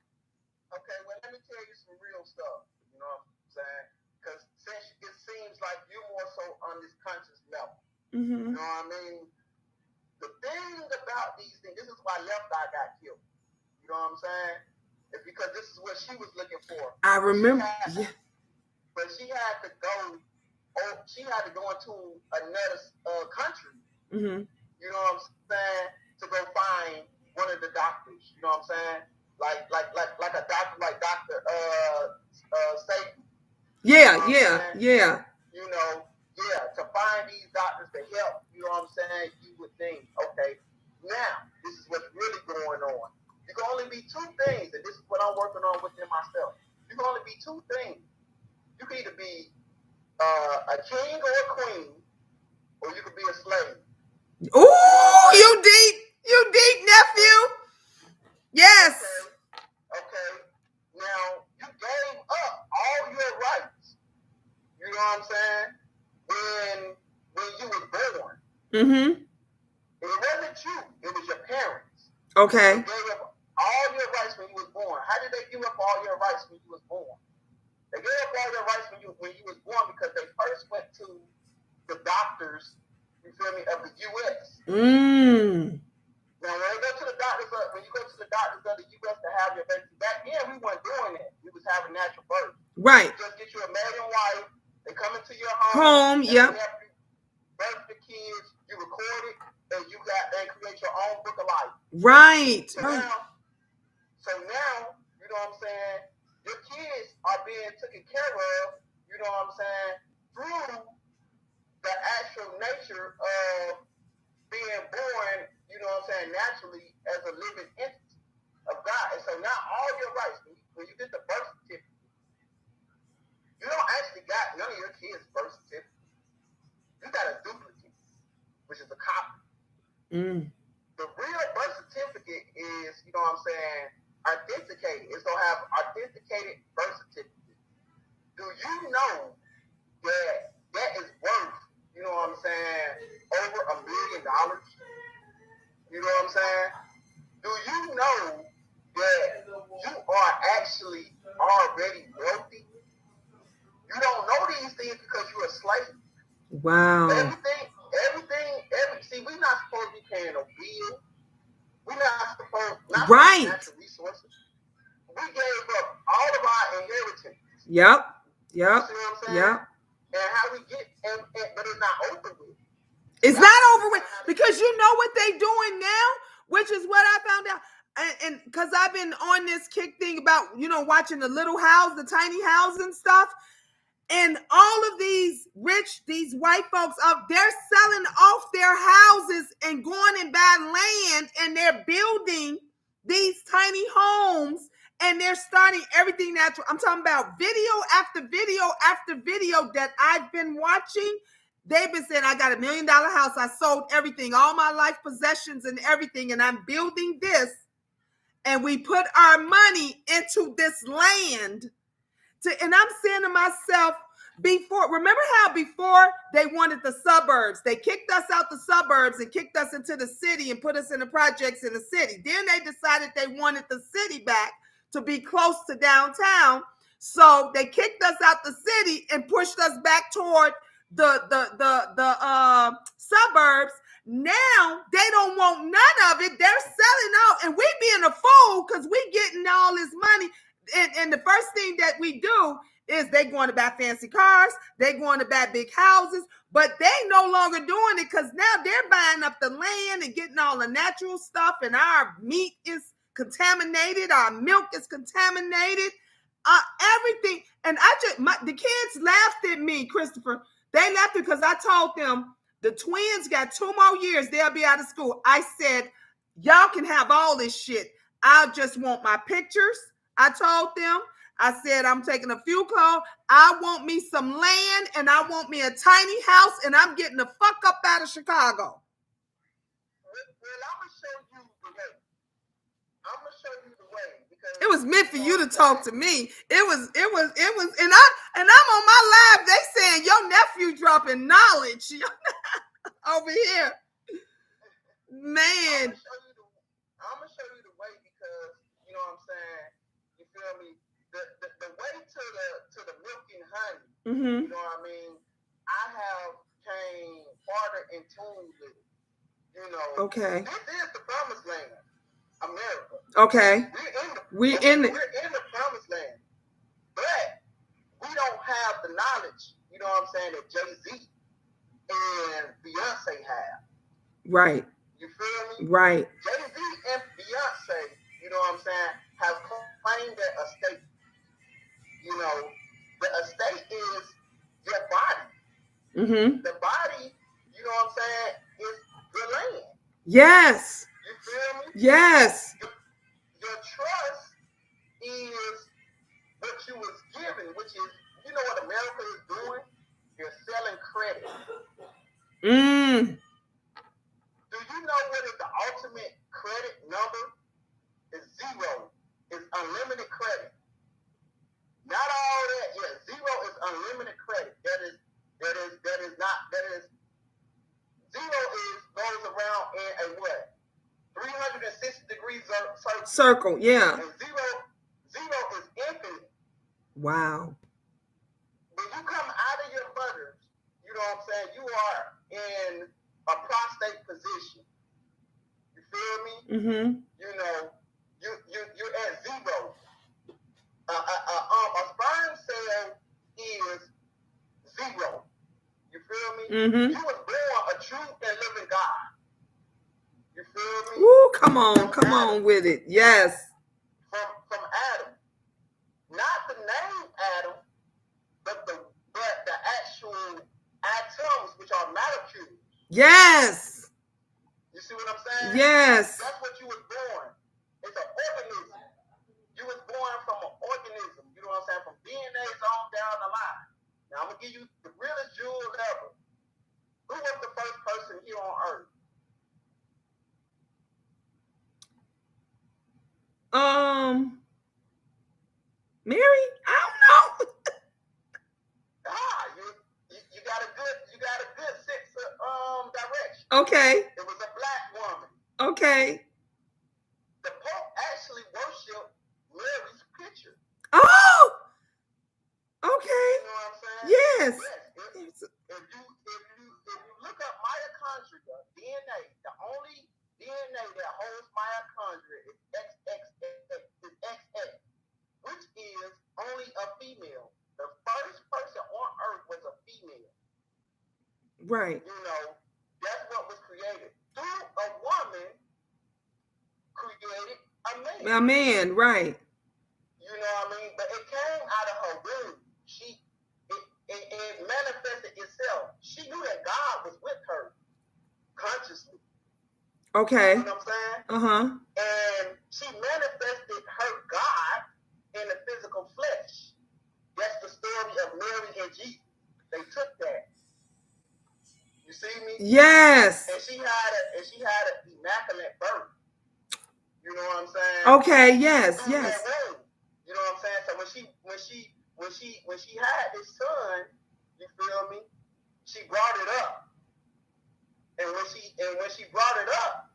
Okay, well, let me tell you some real stuff. You know what I'm saying? Because it seems like you're more so on this conscious level. Mm-hmm. You know what I mean? The thing about these things, this is why Left Eye got killed. You know what I'm saying? It's because this is what she was looking for. I remember. But she had to go. She had to go into another country. Mm-hmm. You know what I'm saying? To go find one of the doctors. You know what I'm saying? Like a doctor, like Dr. Satan. Yeah, You know yeah. You know, to find these doctors to help, you know what I'm saying? You would think, okay, now this is what's really going on. You can only be 2 things, and this is what I'm working on within myself. You can only be 2 things. You can either be a king or a queen, or you could be a slave. Ooh, you deep, nephew. Yes. Okay. Now, you gave up all your rights. You know what I'm saying? When you were born. Mm-hmm. It wasn't you. It was your parents. Okay. They gave up all your rights when you was born. How did they give up all your rights when you was born? They gave up all your rights when you was born because they first went to the doctors, you feel me, of the U.S. Now, when you go to the doctors of the U.S. to have your baby, back then we weren't doing that. We was having natural birth. Right. You just get you a married wife. They come into your home. Yep. Birth the kids. You record it, and you create your own book of life. Right. So now, you know what I'm saying? Your kids are being taken care of. You know what I'm saying? Through the actual nature of being born, you know what I'm saying, naturally as a living entity of God. And so now all your rights, when you get the birth certificate, you don't actually got none of your kids' birth certificate. You got a duplicate, which is a copy. The real birth certificate is, you know what I'm saying, authenticated. It's going to have authenticated birth certificate. Do you know that is worth, you know what I'm saying, over $1 million? You know what I'm saying? Do you know that you are actually already wealthy? You don't know these things because you're a slave. Wow. See, we're not supposed to be paying no bill. We're not supposed to right. Natural resources. We gave up all of our inheritance. Yep. You see what I'm saying? Yep. And how we get, but it's not over with. It's not over with because you know what they doing now, which is what I found out. And because I've been on this kick thing about, you know, watching the little house, the tiny house and stuff. And all of these white folks they're selling off their houses and going and buying land, and they're building these tiny homes, and they're starting everything natural. I'm talking about video after video after video that I've been watching. They've been saying, I got $1 million house. I sold everything, all my life possessions and everything, and I'm building this. And we put our money into this land. And I'm saying to myself, remember how before they wanted the suburbs, they kicked us out the suburbs and kicked us into the city and put us in the projects in the city. Then they decided they wanted the city back to be close to downtown. So they kicked us out the city and pushed us back toward the suburbs. Now they don't want none of it. They're selling out, and we being a fool because we getting all this money. And the first thing that we do is they going to buy fancy cars, they going to buy big houses, but they no longer doing it because now they're buying up the land and getting all the natural stuff, and our meat is contaminated, our milk is contaminated, everything. And the kids laughed at me, Christopher. They laughed because I told them the twins got 2 more years, they'll be out of school. I said, y'all can have all this shit. I just want my pictures. I told them, I said, I'm taking a few clothes. I want me some land, and I want me a tiny house, and I'm getting the fuck up out of Chicago. Well, I'm going to show you the was meant for you to talk to me. It was, and I'm on my live. They saying your nephew dropping knowledge over here. Man. I'm gonna show you the way because you know what I'm saying. You feel me? The way to the milk and honey. Mm-hmm. You know what I mean? I have came farther in tune with it. You know. Okay. This is the promised land, America. Okay. We're in the promised land, but we don't have the knowledge. You know what I'm saying? That Jay-Z and Beyonce have. Right. You feel me? Right. Jay-Z and Beyonce, you know what I'm saying, have claimed that estate. You know, the estate is your body. Mm-hmm. The body, you know what I'm saying, is your land. Yes. You feel me? Yes. Your trust is what you was given, which is, you know what America is doing? They're selling credit. Do you know what is the ultimate credit number? It's zero. It's unlimited credit. Not all that. Yeah, zero is unlimited credit. Zero goes around in a what? 360 degrees circle. Yeah. And zero is infinite. Wow. When you come out of your mother, you know what I'm saying, you are in a prostate position. You feel me? Mm-hmm. You know, you're at zero. A sperm cell is zero. You feel me? Mm-hmm. You was born a true and living God. You feel me? Ooh, come on with it. Yes. From Adam. Not the name Adam, but the actual atoms, which are molecules. Yes. You see what I'm saying? Yes. That's what you was born. It's an organism. You was born from an organism. You know what I'm saying? From DNA on down the line. Now I'm gonna give you the realest jewel ever. Who was the first person here on Earth? Mary? I don't know. You got a good sense of direction. Okay. It was a black woman. Okay. The Pope actually worshipped Mary's picture. Oh. Okay. You know what I'm saying? Yes. If you look up mitochondria, DNA, the only DNA that holds mitochondria is XX, which is only a female. The first person on Earth was a female. Right. You know, that's what was created. Through a woman created a man. A man, right. You know what I mean? But it came out of her womb. It manifested itself. She knew that God was with her consciously. Okay. You know what I'm saying? Uh-huh. And she manifested her God in the physical flesh. That's the story of Mary and Jesus. They took that. You see me? Yes. And she had an immaculate birth. You know what I'm saying? Okay, yes. You know what I'm saying? So when she had this son, you feel me? She brought it up. And when she brought it up,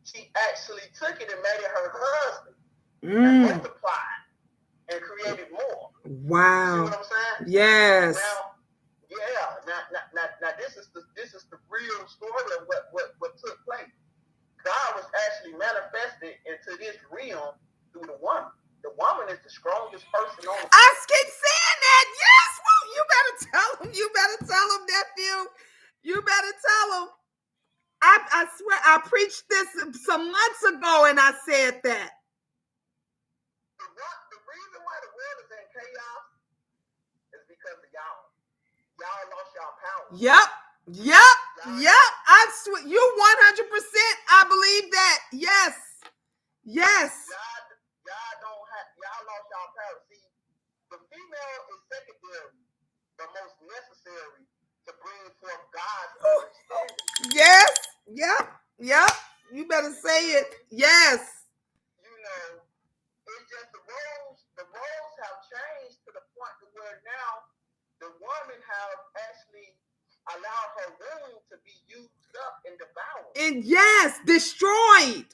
she actually took it and made it her husband. And multiplied and created more. Wow. You see what I'm saying? Yes. Now this is the real story of what took place. God was actually manifested into this realm through the woman. The woman is the strongest person on the I keep saying that. Yes. Well, you better tell him. You better tell him, nephew. You better tell him. I swear I preached this some months ago and I said that. The reason why the world is in chaos is because of y'all. Y'all lost y'all power. Yep. I swear you 100%. I believe that. Yes. Y'all lost y'all power. See, the female is secondary, but most necessary to bring forth God's understanding. Yes. Yep. You better say it. Yes. You know, it's just the role being, yes, destroyed.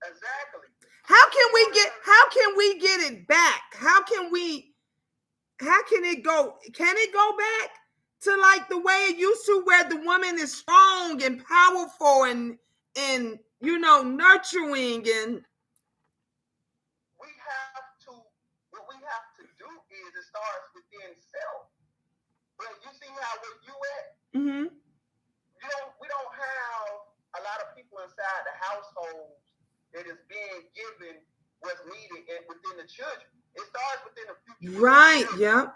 Exactly. How can we get it back? How can it go? Can it go back to like the way it used to, where the woman is strong and powerful and nurturing? And what we have to do is it starts within self. But you see how where you at? mm-hmm. We don't have a lot of people inside the households that is being given what's needed within the children. It starts within the future. Right. Yep.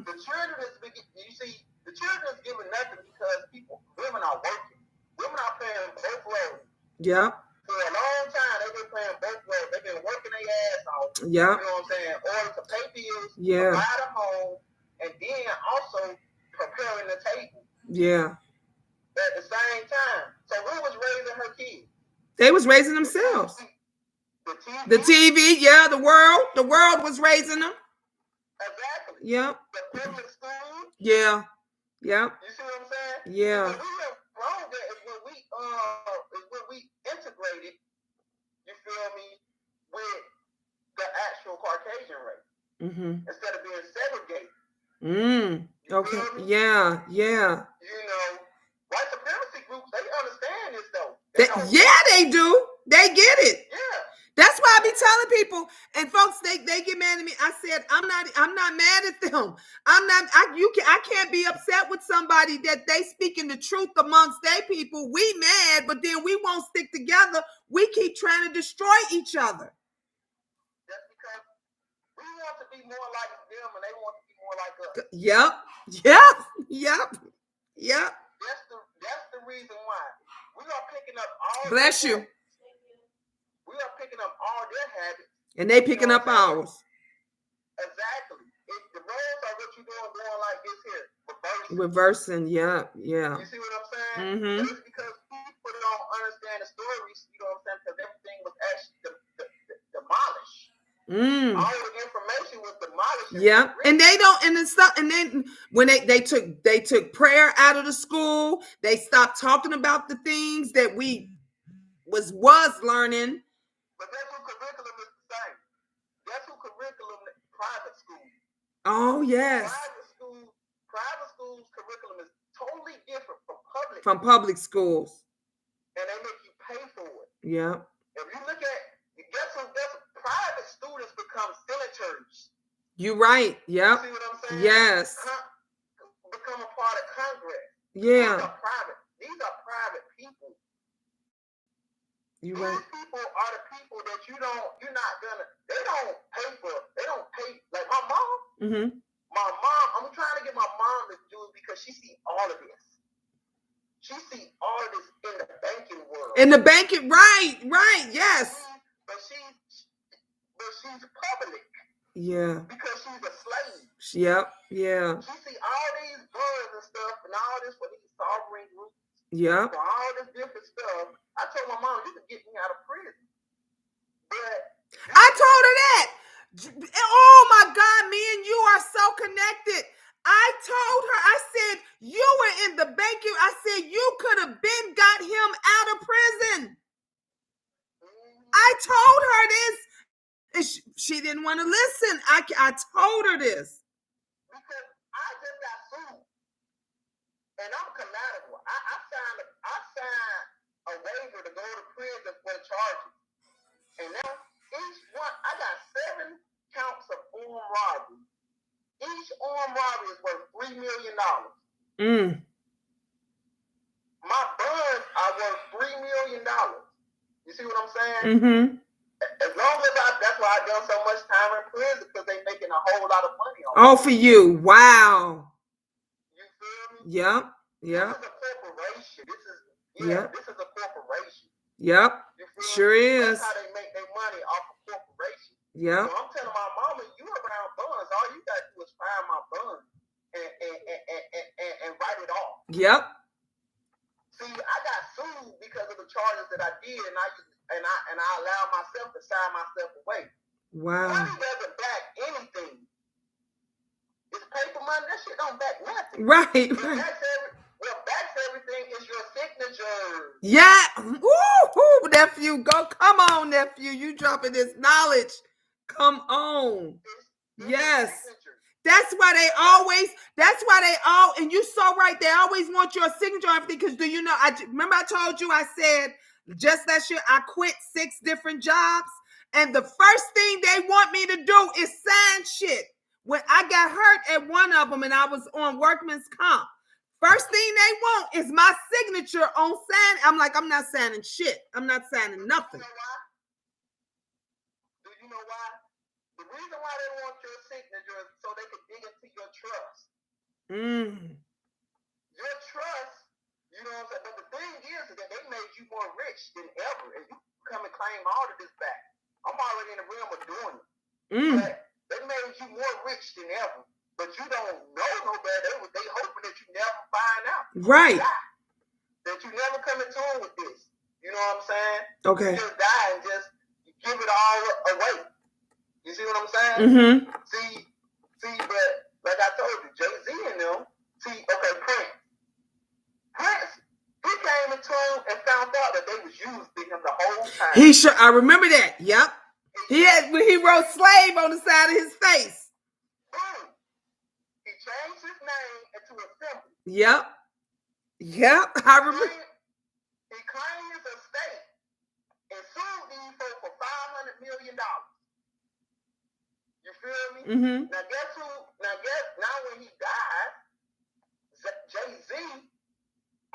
The children the children is given nothing because women are working. Women are playing both roles. Yep. For a long time, they've been playing both roles. They've been working their ass off. Yep. You know what I'm saying? In order to pay bills, provide a home, and then also preparing the table. Yeah. At the same time. So who was raising her kids? They was raising themselves. The TV, yeah, the world was raising them. Exactly. Yep. The public school. Yeah. Yep. You see what I'm saying? Yeah. What we went wrong there is when we integrated, you feel me, with the actual Caucasian race. Mm-hmm. Instead of being segregated. Okay. Yeah. You know, white supremacy groups, they understand this though. They do. They get it. Yeah. That's why I be telling people, and folks, they get mad at me. I said, I'm not mad at them. I can't be upset with somebody that they speaking the truth amongst their people. We mad, but then we won't stick together. We keep trying to destroy each other. That's because we want to be more like them and they want to be more like us. Yep. That's the reason why. We are picking up all Bless you. Habits. We are picking up all their habits. And they picking up ours. Exactly. The roles are what you're doing like this here. Reversing, yeah. You see what I'm saying? Mm-hmm. It's because people don't understand the stories, you know what I'm saying? Because everything was actually demolished. All the information was demolished. Yeah, and they don't, and it's stuff, and then when they took prayer out of the school, they stopped talking about the things that we was learning. But that's who curriculum is the same. That's who curriculum private school. Oh yes. Private schools curriculum is totally different from public schools. And they make you pay for it. Yeah. If you look at private students become senators. You're right. Yep. You see what I'm saying? Yes. Become a part of Congress. Yeah. These are private people. You're These right. people are the people that they don't pay like my mom. Mm-hmm. My mom, I'm trying to get my mom to do it because she see all of this. She see all of this in the banking world. In the banking, right, yes. But she's public. Yeah. Because she's a slave. Yep. Yeah. She see all these guns and stuff and all this for these sovereign groups. Yeah. For all this different stuff. I told my mom, you can get me out of prison. But I told her that. Oh my God, me and you are so connected. I told her, I said, you were in the banking. I said, you could have been got him out of prison. I told her this. And she didn't want to listen. I told her this. Because I just got sued. And I'm collateral. I signed a waiver to go to prison for charges. And now each one, I got 7 counts of armed robbery. Each armed robbery is worth $3 million. My bonds are worth $3 million. You see what I'm saying? Mm-hmm. As long as that's why I've done so much time in prison, because they're making a whole lot of money on Oh, for you. Wow. You feel me? Yep. This is a corporation. This is a corporation. Yep. Sure is. That's how they make their money off of corporation. Yep. So I'm telling my mama, you around bonds, all you gotta do is find my bond and write it off. Yep. See, I got sued because of the charges that I did, and I allowed myself to sign myself away. Wow. Money doesn't back anything. It's paper money. That shit don't back nothing. Right. What backs everything is your signature. Yeah. Ooh, nephew. Go. Come on, nephew. You dropping this knowledge. Come on. It's Yes. a signature. That's why they all, and you so right, they always want your signature on everything. Because do you know, remember I told you, I said just last year, I quit 6 different jobs. And the first thing they want me to do is sign shit. When I got hurt at one of them and I was on workman's comp, first thing they want is my signature on sign. I'm like, I'm not signing shit. I'm not signing nothing. You know why? Do you know why? The reason why they want your signature is so they can dig into your trust. Your trust, you know what I'm saying? But the thing is that they made you more rich than ever, and you come and claim all of this back. I'm already in the realm of doing it. But they made you more rich than ever, but you don't know no better. They hoping that you never find out. Right. That you never come in tune with this. You know what I'm saying? Okay. You just die and just give it all away. You see what I'm saying? Mm-hmm. See, but like I told you, Jay-Z and them, Prince, he came in tune and found out that they was using him the whole time. I remember that. Yep. He wrote slave on the side of his face. Boom. He changed his name into a symbol. Yep. I remember. He claimed his estate and sued these folks for $500 million. You feel me? Mm-hmm. Now guess who? Now when he died, Jay-Z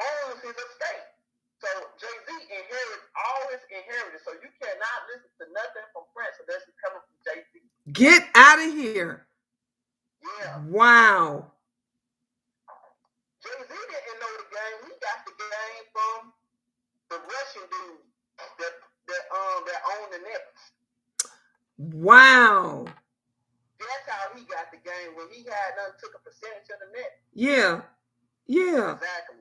owns his estate. So Jay-Z inherits all his inheritance. So you cannot listen to nothing from Prince unless it's coming from Jay-Z. Get out of here. Yeah. Wow. Jay-Z didn't know the game. He got the game from the Russian dude that owned the Nets. Wow. That's how he got the game. When he had took a percentage of the net. Yeah. Exactly.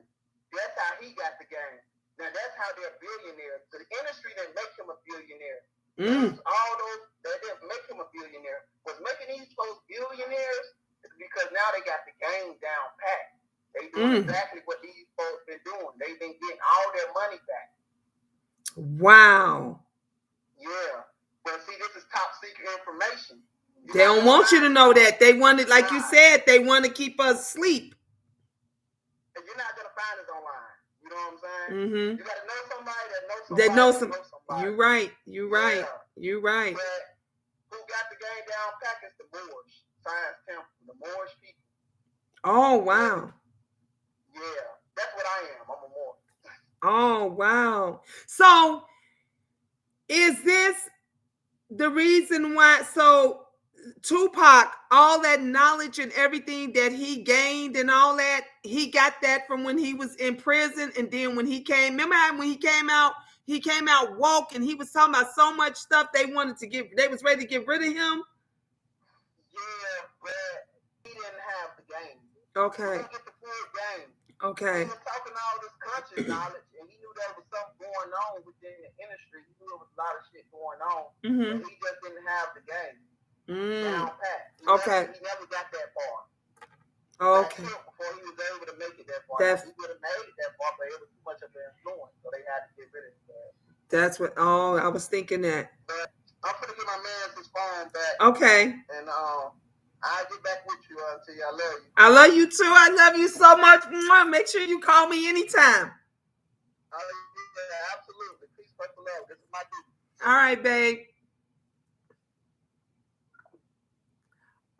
That's how he got the game. Now that's how they're billionaires. So the industry didn't make him a billionaire. All those that didn't make him a billionaire. What's making these folks billionaires is because now they got the game down pat. They doing exactly what these folks been doing. They've been getting all their money back. Wow. Yeah. But see, this is top secret information. They don't want you to know that. They want it, like you said, they want to keep us asleep. And you're not going to find it online. You know what I'm saying? Mm-hmm. You got to know somebody that knows somebody. You're right. But who got the game down pack is the Moors. Science Temple. The Moorish people. Oh, wow. Yeah. That's what I am. I'm a Moor. Oh, wow. So, is this the reason why? So, Tupac, all that knowledge and everything that he gained and all that, he got that from when he was in prison. And then when he came, remember how when he came out woke, and he was talking about so much stuff they was ready to get rid of him. Yeah, but he didn't have the game. Okay. He didn't get the full game. Okay. He was talking all this conscious knowledge, and he knew there was something going on within the industry. He knew there was a lot of shit going on, but he just didn't have the game. Down pat. He never got that far. Okay. Before he was able to make it that far. He would have made it that far, but it was too much of an influence, so they had to get rid of it. That's what. Oh, I was thinking that. But I'm gonna get my man his phone back. Okay. And I'll get back with you until I love you. I love you too. I love you so much. Make sure you call me anytime. Yeah, absolutely. Peace, first love. This is my duty. All right, babe.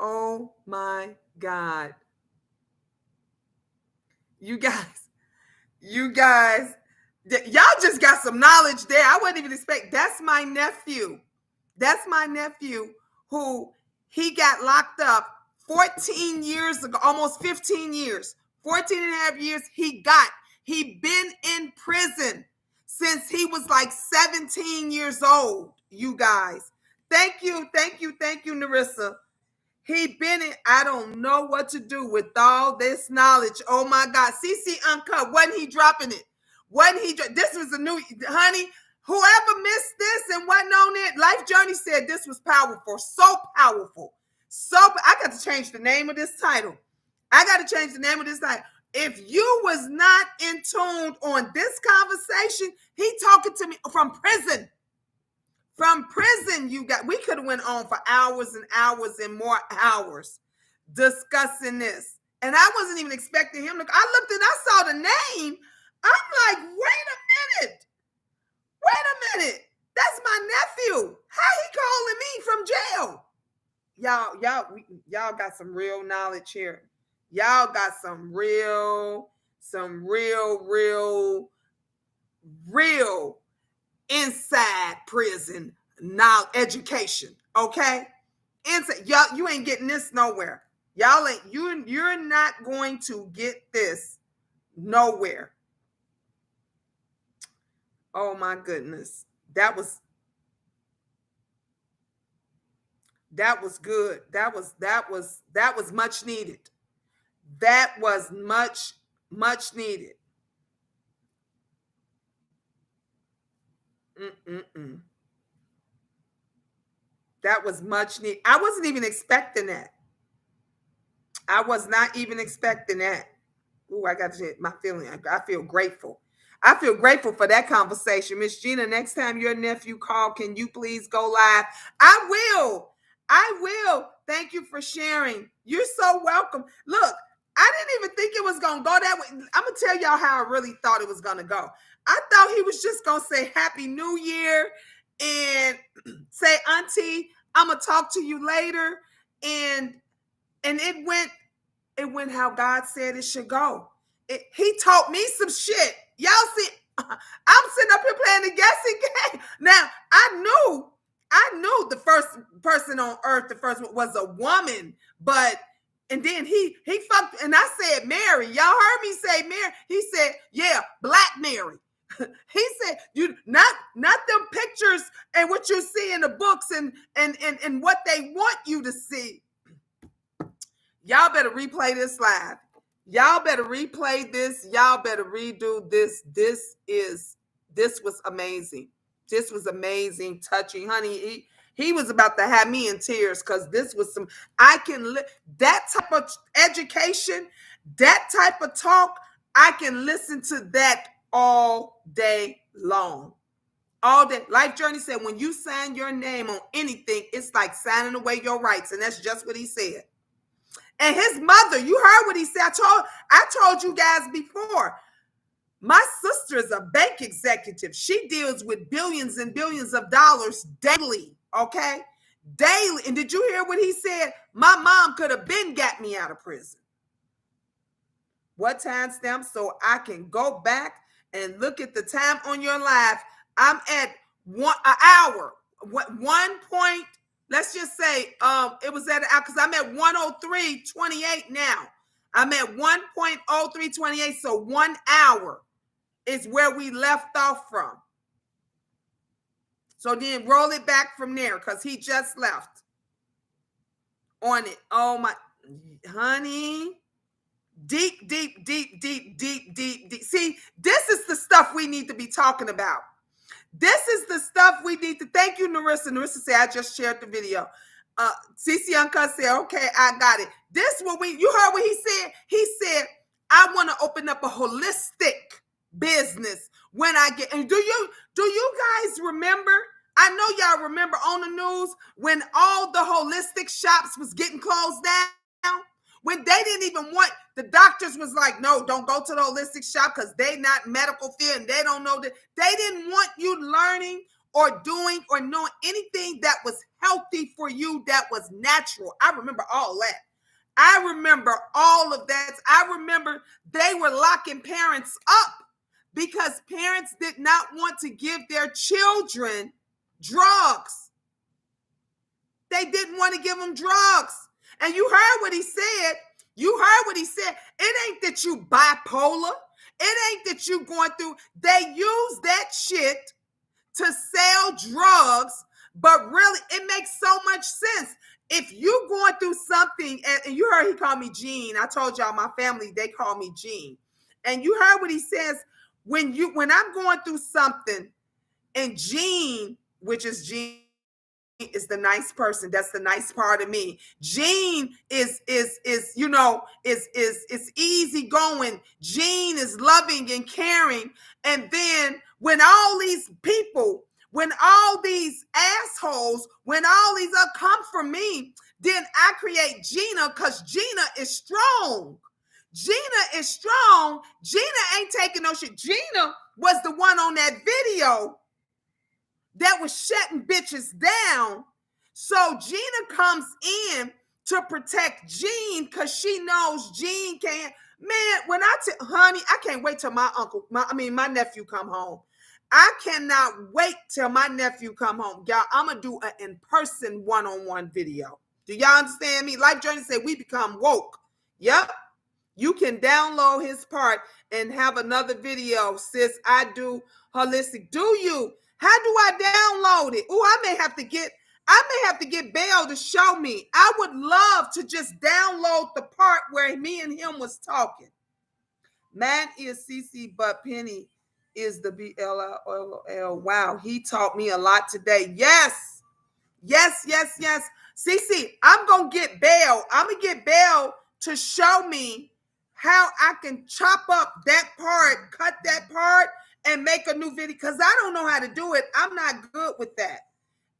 Oh my God. You guys, y'all just got some knowledge there. I wouldn't even expect. That's my nephew who he got locked up 14 years ago, almost 15 years, 14 and a half years. He been in prison since he was like 17 years old, you guys. Thank you, Narissa. He been in, I don't know what to do with all this knowledge. Oh my God. CC Uncut, wasn't he dropping it? This was a new, honey, whoever missed this and wasn't on it, Life Journey said this was powerful. So powerful. I got to change the name of this title. if you was not in tune on this conversation, he talking to me from prison. From prison, we could have went on for hours and hours and more hours discussing this. And I wasn't even expecting him to. I looked and I saw the name. I'm like, wait a minute. That's my nephew. How he calling me from jail? Y'all got some real knowledge here. Y'all got some real inside prison knowledge, education. Okay, inside y'all, you ain't getting this nowhere. Y'all ain't you're not going to get this nowhere. Oh my goodness, that was good. That was much needed. That was much needed. That was much needed. I wasn't even expecting that. I was not even expecting that. Ooh, I got to hit my feeling. I feel grateful. I feel grateful for that conversation. Miss Gina, next time your nephew call, can you please go live? I will. Thank you for sharing. You're so welcome. Look, I didn't even think it was going to go that way. I'm going to tell y'all how I really thought it was going to go. I thought he was just going to say Happy New Year and say, Auntie, I'm going to talk to you later. And it went how God said it should go. He taught me some shit. Y'all see, I'm sitting up here playing the guessing game. Now, I knew the first person on earth, the first one was a woman, and then he fucked, and I said Mary. Y'all heard me say Mary. He said, yeah, Black Mary. He said, you not them pictures and what you see in the books and what they want you to see. Y'all better replay this live. Y'all better replay this. Y'all better redo this. This was amazing. This was amazing, touching, honey. He was about to have me in tears because this was that type of education, that type of talk. I can listen to that all day long. All day. Life Journey said, when you sign your name on anything, it's like signing away your rights. And that's just what he said. And his mother, you heard what he said. I told you guys before. My sister is a bank executive. She deals with billions and billions of dollars daily, okay? Daily. And did you hear what he said? My mom could have been got me out of prison. What time stamp? So I can go back and look at the time on your live. I'm at an hour. 1 point. Let's just say it was at because I'm at 1:03:28 now. I'm at 1:03:28. So 1 hour is where we left off from. So then roll it back from there because he just left on it. Oh my honey. Deep. See, this is the stuff we need to be talking about. This is the stuff we need to. Thank you, Narissa. Narissa said, I just shared the video. CC Uncut said, okay, I got it. This what you heard what he said? He said, I want to open up a holistic business when I get, and do you guys remember? I know y'all remember on the news when all the holistic shops was getting closed down. When they didn't even want, the doctors was like, no, don't go to the holistic shop because they not medical field and they don't know that. They didn't want you learning or doing or knowing anything that was healthy for you, that was natural. I remember all that. I remember all of that. I remember they were locking parents up because parents did not want to give their children drugs. They didn't want to give them drugs. And you heard what he said. It ain't that you bipolar. It ain't that you going through. They use that shit to sell drugs, but really it makes so much sense. If you going through something, and you heard he called me Gene. I told y'all my family, they call me Gene. And you heard what he says, when I'm going through something, and Gene, which is Gene, is the nice person. That's the nice part of me. Jean is easy going. Jean is loving and caring. And then when all these people, when all these assholes, when all these come for me, then I create Gina because Gina is strong. Gina is strong. Gina ain't taking no shit. Gina was the one on that video that was shutting bitches down. So Gina comes in to protect Jean because she knows Jean can't. Man, when honey, I can't wait till my nephew come home. I cannot wait till my nephew come home. Y'all, I'm going to do an in-person one-on-one video. Do y'all understand me? Like Journey said, we become woke. Yep. You can download his part and have another video. Sis, I do holistic. Do you? How do I download it? Oh, I may have to get Belle to show me. I would love to just download the part where me and him was talking. Man is CC, but Penny is the BLL. Wow, he taught me a lot today. Yes. CC, I'm going to get Belle. I'm going to get Belle to show me how I can chop up that part, cut that part, and make a new video because I don't know how to do it. I'm not good with that.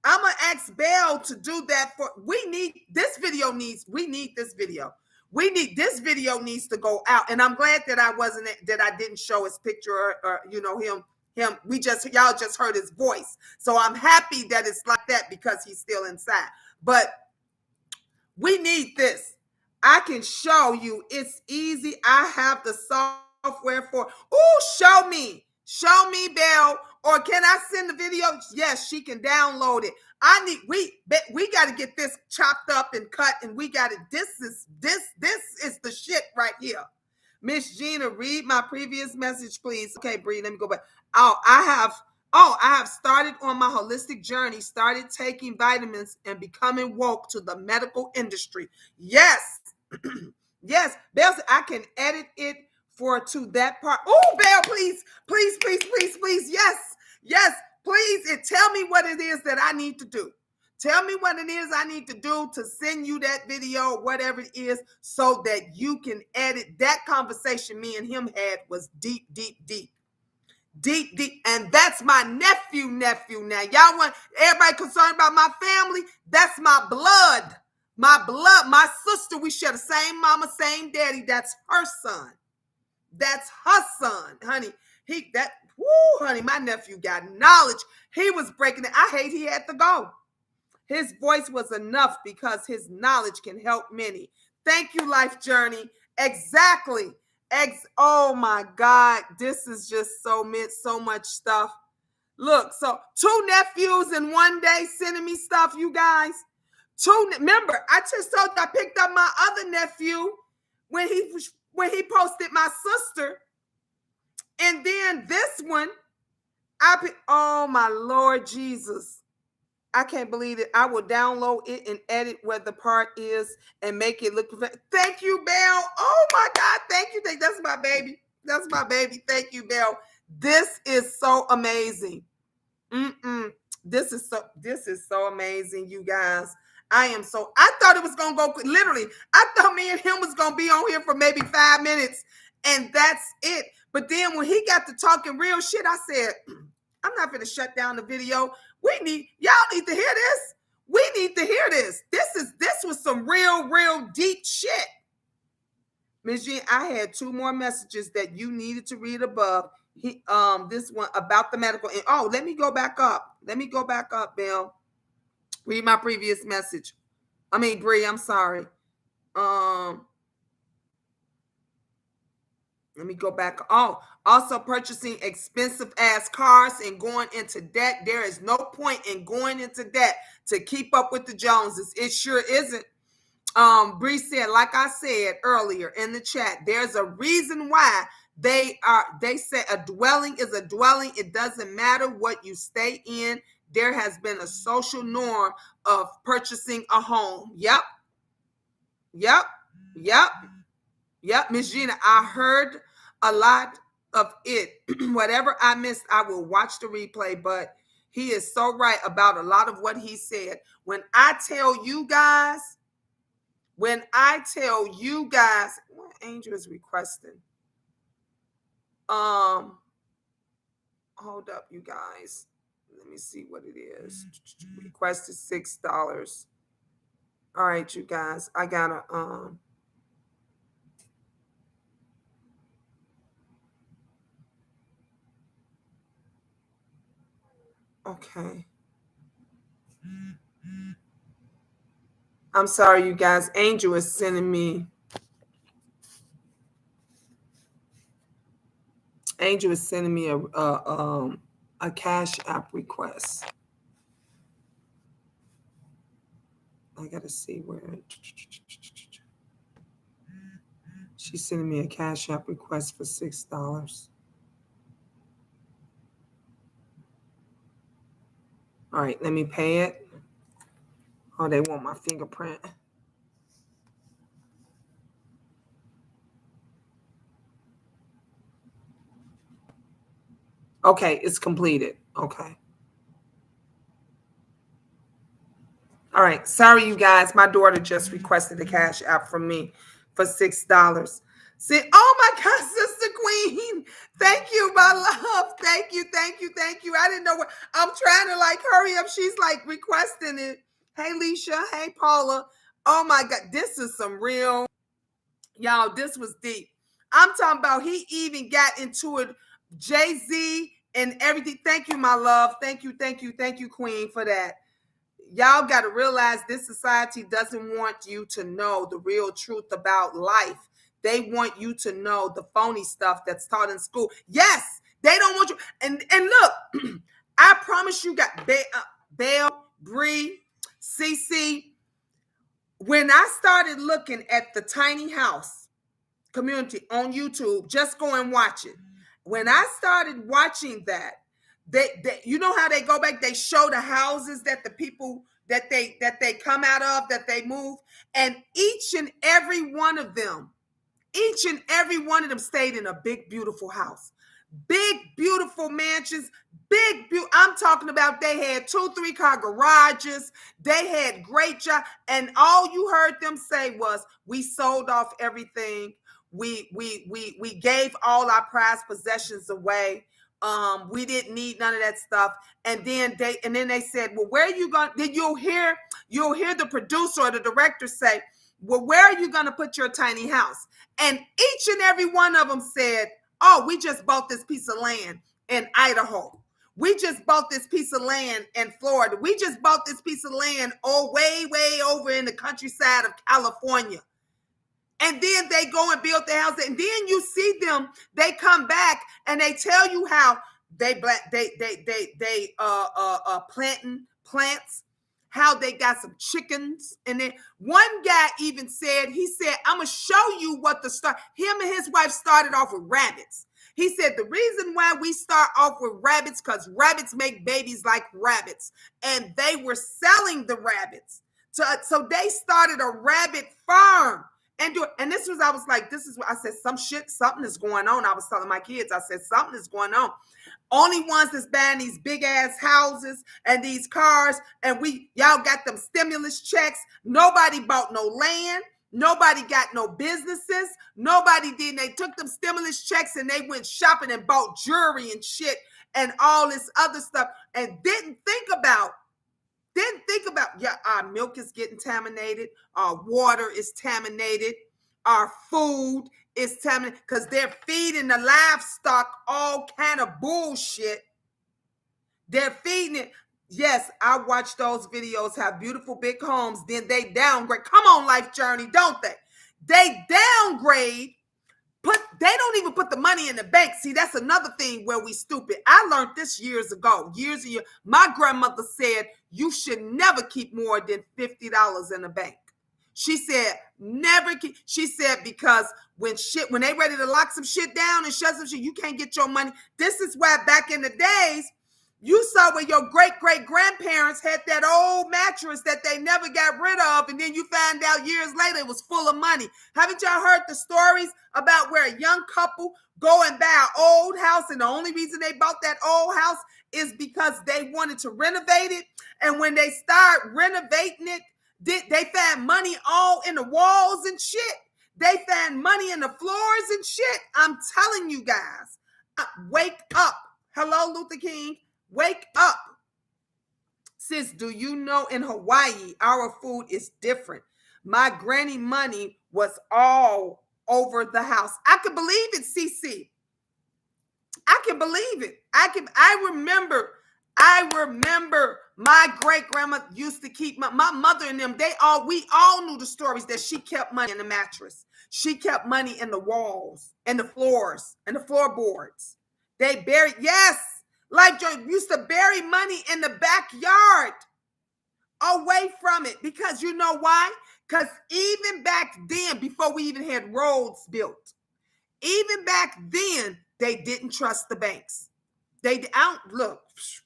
I'm going to ask Belle to do that we need this video. This video needs to go out. And I'm glad that I didn't show his picture or him. Y'all just heard his voice. So I'm happy that it's like that because he's still inside. But we need this. I can show you. It's easy. I have the software for. Oh, show me, Belle. Or can I send the video? Yes, she can download it. We got to get this chopped up and cut, and we got it. This is the shit right here. Miss Gina, read my previous message, please. Okay, Bree, let me go back. I have started on my holistic journey, started taking vitamins and becoming woke to the medical industry. Yes. Yes. Belle said I can edit it to that part. Oh, Belle, please. Yes. Please. And tell me what it is that I need to do. Tell me what it is I need to do to send you that video, whatever it is, so that you can edit. That conversation me and him had was deep. And that's my nephew now. Y'all want everybody concerned about my family? That's my blood. My sister, we share the same mama, same daddy. That's her son. Honey. Honey, my nephew got knowledge. He was breaking it. I hate he had to go. His voice was enough because his knowledge can help many. Thank you, Life Journey. Exactly. Oh my God. This is just so much stuff. Look, so 2 nephews in one day sending me stuff, you guys. Remember, I just told you I picked up my other nephew when he posted my sister. And then this one, oh my Lord Jesus. I can't believe it. I will download it and edit where the part is and make it look perfect. Thank you, Belle. Oh my God. Thank you. That's my baby. Thank you, Belle. This is so amazing. This is so amazing, you guys. I thought it was going to go literally. I thought me and him was going to be on here for maybe 5 minutes and that's it. But then when he got to talking real shit, I said, I'm not going to shut down the video. Y'all need to hear this. We need to hear this. This was some real deep shit. Ms. Jean, I had 2 more messages that you needed to read above. This one about the medical. Let me go back up, Belle. Read my previous message. Bree, I'm sorry. Let me go back. Also purchasing expensive ass cars and going into debt. There is no point in going into debt to keep up with the Joneses. It sure isn't. Bree said, like I said earlier in the chat, there's a reason why they say a dwelling is a dwelling. It doesn't matter what you stay in. There has been a social norm of purchasing a home. Yep. Miss Gina, I heard a lot of it. Whatever I missed, I will watch the replay. But He is so right about a lot of what he said. When I tell you guys, what Angel is requesting. Hold up, you guys. Let me see what it is. Requested $6. All right, you guys. I gotta okay. I'm sorry, you guys. Angel is sending me. Angel is sending me a Cash App request. I gotta see where. She's sending me a Cash App request for $6. All right, let me pay it. Oh, they want my fingerprint. Okay, it's completed. Okay. All right. Sorry, you guys. My daughter just requested a Cash App from me for $6. See, oh my God, Sister Queen. Thank you, my love. Thank you. I didn't know what I'm trying to like hurry up. She's like requesting it. Hey, Leisha. Hey, Paula. Oh my God. This is some real, y'all. This was deep. I'm talking about he even got into it. Jay-Z and everything. Thank you, my love. Thank you, Queen, for that. Y'all got to realize this society doesn't want you to know the real truth about life. They want you to know the phony stuff that's taught in school. Yes, they don't want you. And look, I promise you got Belle, Bree, CC. When I started looking at the tiny house community on YouTube, just go and watch it. When I started watching that, they you know how they go back, they show the houses that the people that they come out of, that they move, and each and every one of them stayed in a big beautiful house, big beautiful mansions, I'm talking about they had 2-3 car garages, they had great job, and all you heard them say was, we sold off everything, we gave all our prized possessions away. We didn't need none of that stuff. And then they said, well, where are you going? Then you'll hear the producer or the director say, well, where are you going to put your tiny house? And each and every one of them said, oh, we just bought this piece of land in Idaho. We just bought this piece of land in Florida. We just bought this piece of land way over in the countryside of California. And then they go and build the house. And then you see them, they come back and they tell you how they planting plants, how they got some chickens. And then one guy even said, I'm going to show you what him and his wife started off with rabbits. He said, the reason why we start off with rabbits, because rabbits make babies like rabbits. And they were selling the rabbits. So they started a rabbit farm. And this was, I was like, this is what I said, something is going on. I was telling my kids, I said, something is going on. Only ones that's buying these big ass houses and these cars, and y'all got them stimulus checks. Nobody bought no land. Nobody got no businesses. Nobody did. They took them stimulus checks and they went shopping and bought jewelry and shit and all this other stuff, and didn't think about, our milk is getting contaminated, our water is contaminated, our food is contaminated, because they're feeding the livestock all kind of bullshit. They're feeding it. Yes, I watch those videos, have beautiful big homes, then they downgrade. Come on, Life Journey, don't they? They downgrade. They don't even put the money in the bank. See, that's another thing where we stupid. I learned this years ago. My grandmother said you should never keep more than $50 in the bank. She said never keep. She said because when they ready to lock some shit down and shut some shit, you can't get your money. This is why back in the days You saw where your great-great-grandparents had that old mattress that they never got rid of, and then you found out years later it was full of money. Haven't y'all heard the stories about where a young couple go and buy an old house, and the only reason they bought that old house is because they wanted to renovate it, and when they start renovating it, they found money all in the walls and shit. They found money in the floors and shit. I'm telling you guys, wake up. Hello, Luther King. Wake up. Sis, do you know in Hawaii, our food is different? My granny money was all over the house. I can believe it, CC. I can believe it. I remember my great grandma used to keep my mother and them. We all knew the stories that she kept money in the mattress. She kept money in the walls and the floors and the floorboards. They buried, yes, like used to bury money in the backyard away from it. Because you know why? Because even back then, before we even had roads built, even back then, they didn't trust the banks. I don't look,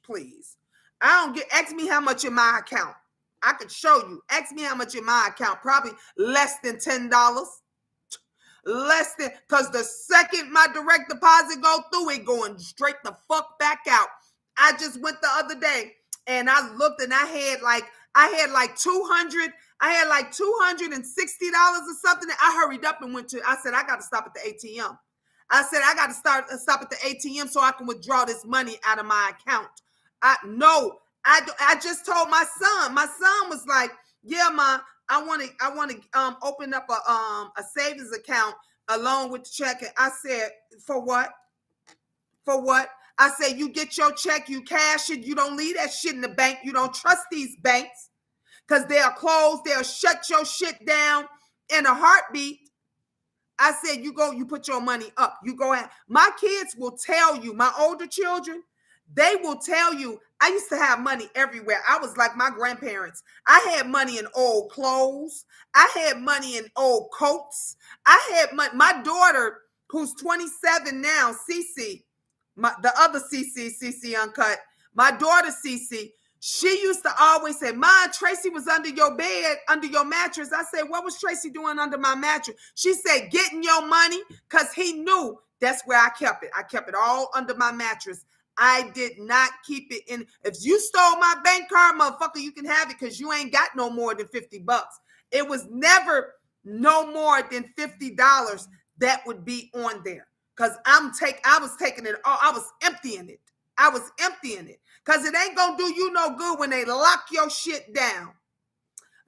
please. I don't ask me how much in my account. I could show you. Ask me how much in my account. Probably less than $10. Less than, because the second my direct deposit go through, it going straight the fuck back out. I just went the other day and I looked and I had like $260 or something. I hurried up and I said, I got to stop at the ATM. I said, I got to stop at the ATM so I can withdraw this money out of my account. I just told my son. My son was like, yeah, Ma, I want to open up a savings account along with the check. I said, for what? For what? I said, you get your check, you cash it, you don't leave that shit in the bank. You don't trust these banks because they'll close, they'll shut your shit down in a heartbeat. I said, you put your money up. You go out. My kids will tell you, my older children, they will tell you, I used to have money everywhere. I was like my grandparents. I had money in old clothes. I had money in old coats. I had my daughter, who's 27 now, Cece, the other Cece Uncut, my daughter Cece, she used to always say, Ma, Tracy was under your bed, under your mattress. I said, what was Tracy doing under my mattress? She said, getting your money, because he knew that's where I kept it. I kept it all under my mattress. I did not keep it in. If you stole my bank card, motherfucker, you can have it because you ain't got no more than $50. It was never no more than $50 that would be on there. Because I was taking it all. I was emptying it. Because it ain't going to do you no good when they lock your shit down.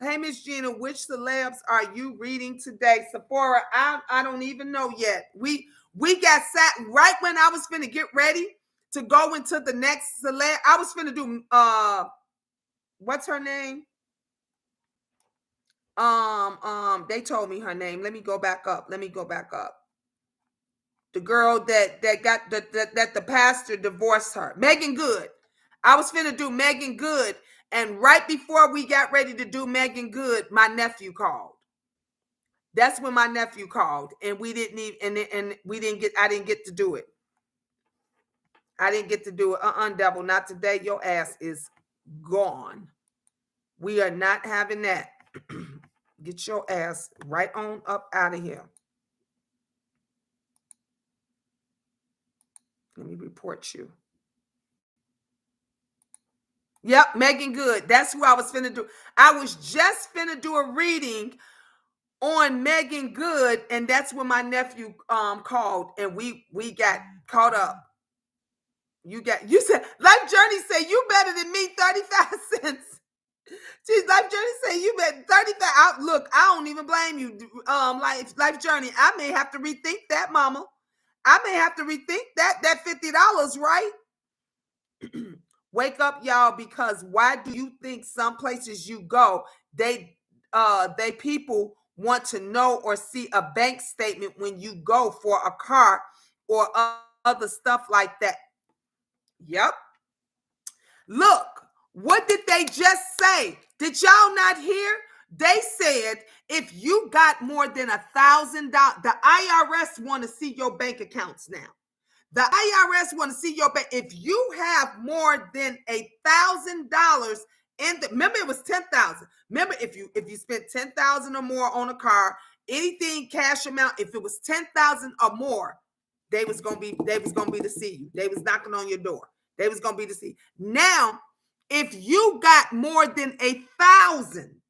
Hey, Miss Gina, which celebs are you reading today? Sephora, I don't even know yet. We got sat right when I was finna get ready to go into the next celeb. I was finna do, what's her name? They told me her name. Let me go back up. The girl that the pastor divorced her. Megan Good. I was finna do Megan Good. And right before we got ready to do Megan Good, my nephew called. That's when my nephew called. And we didn't even, I didn't get to do it. Devil, not today. Your ass is gone. We are not having that. Get your ass right on up out of here. Let me report you. Yep, Megan Good. That's who I was finna do. I was just finna do a reading on Megan Good, and that's when my nephew called, and we got caught up. You said Life Journey say you better than me, 35 cents. She's Life Journey say you bet 35. Look, I don't even blame you. Life Journey. I may have to rethink that, mama. I may have to rethink that $50, right? Wake up, y'all, because why do you think some places you go, they people want to know or see a bank statement when you go for a car or other stuff like that? Yep. Look, what did they just say? Did y'all not hear? They said if you got more than $1,000, the IRS want to see your bank accounts now. The IRS want to see your bank. If you have more than $1,000 in the, remember it was 10,000. Remember if you spent 10,000 or more on a car, anything cash amount, if it was 10,000 or more, they was gonna be to see you. They was knocking on your door. They was gonna be to see. Now, if you got more than 1,000,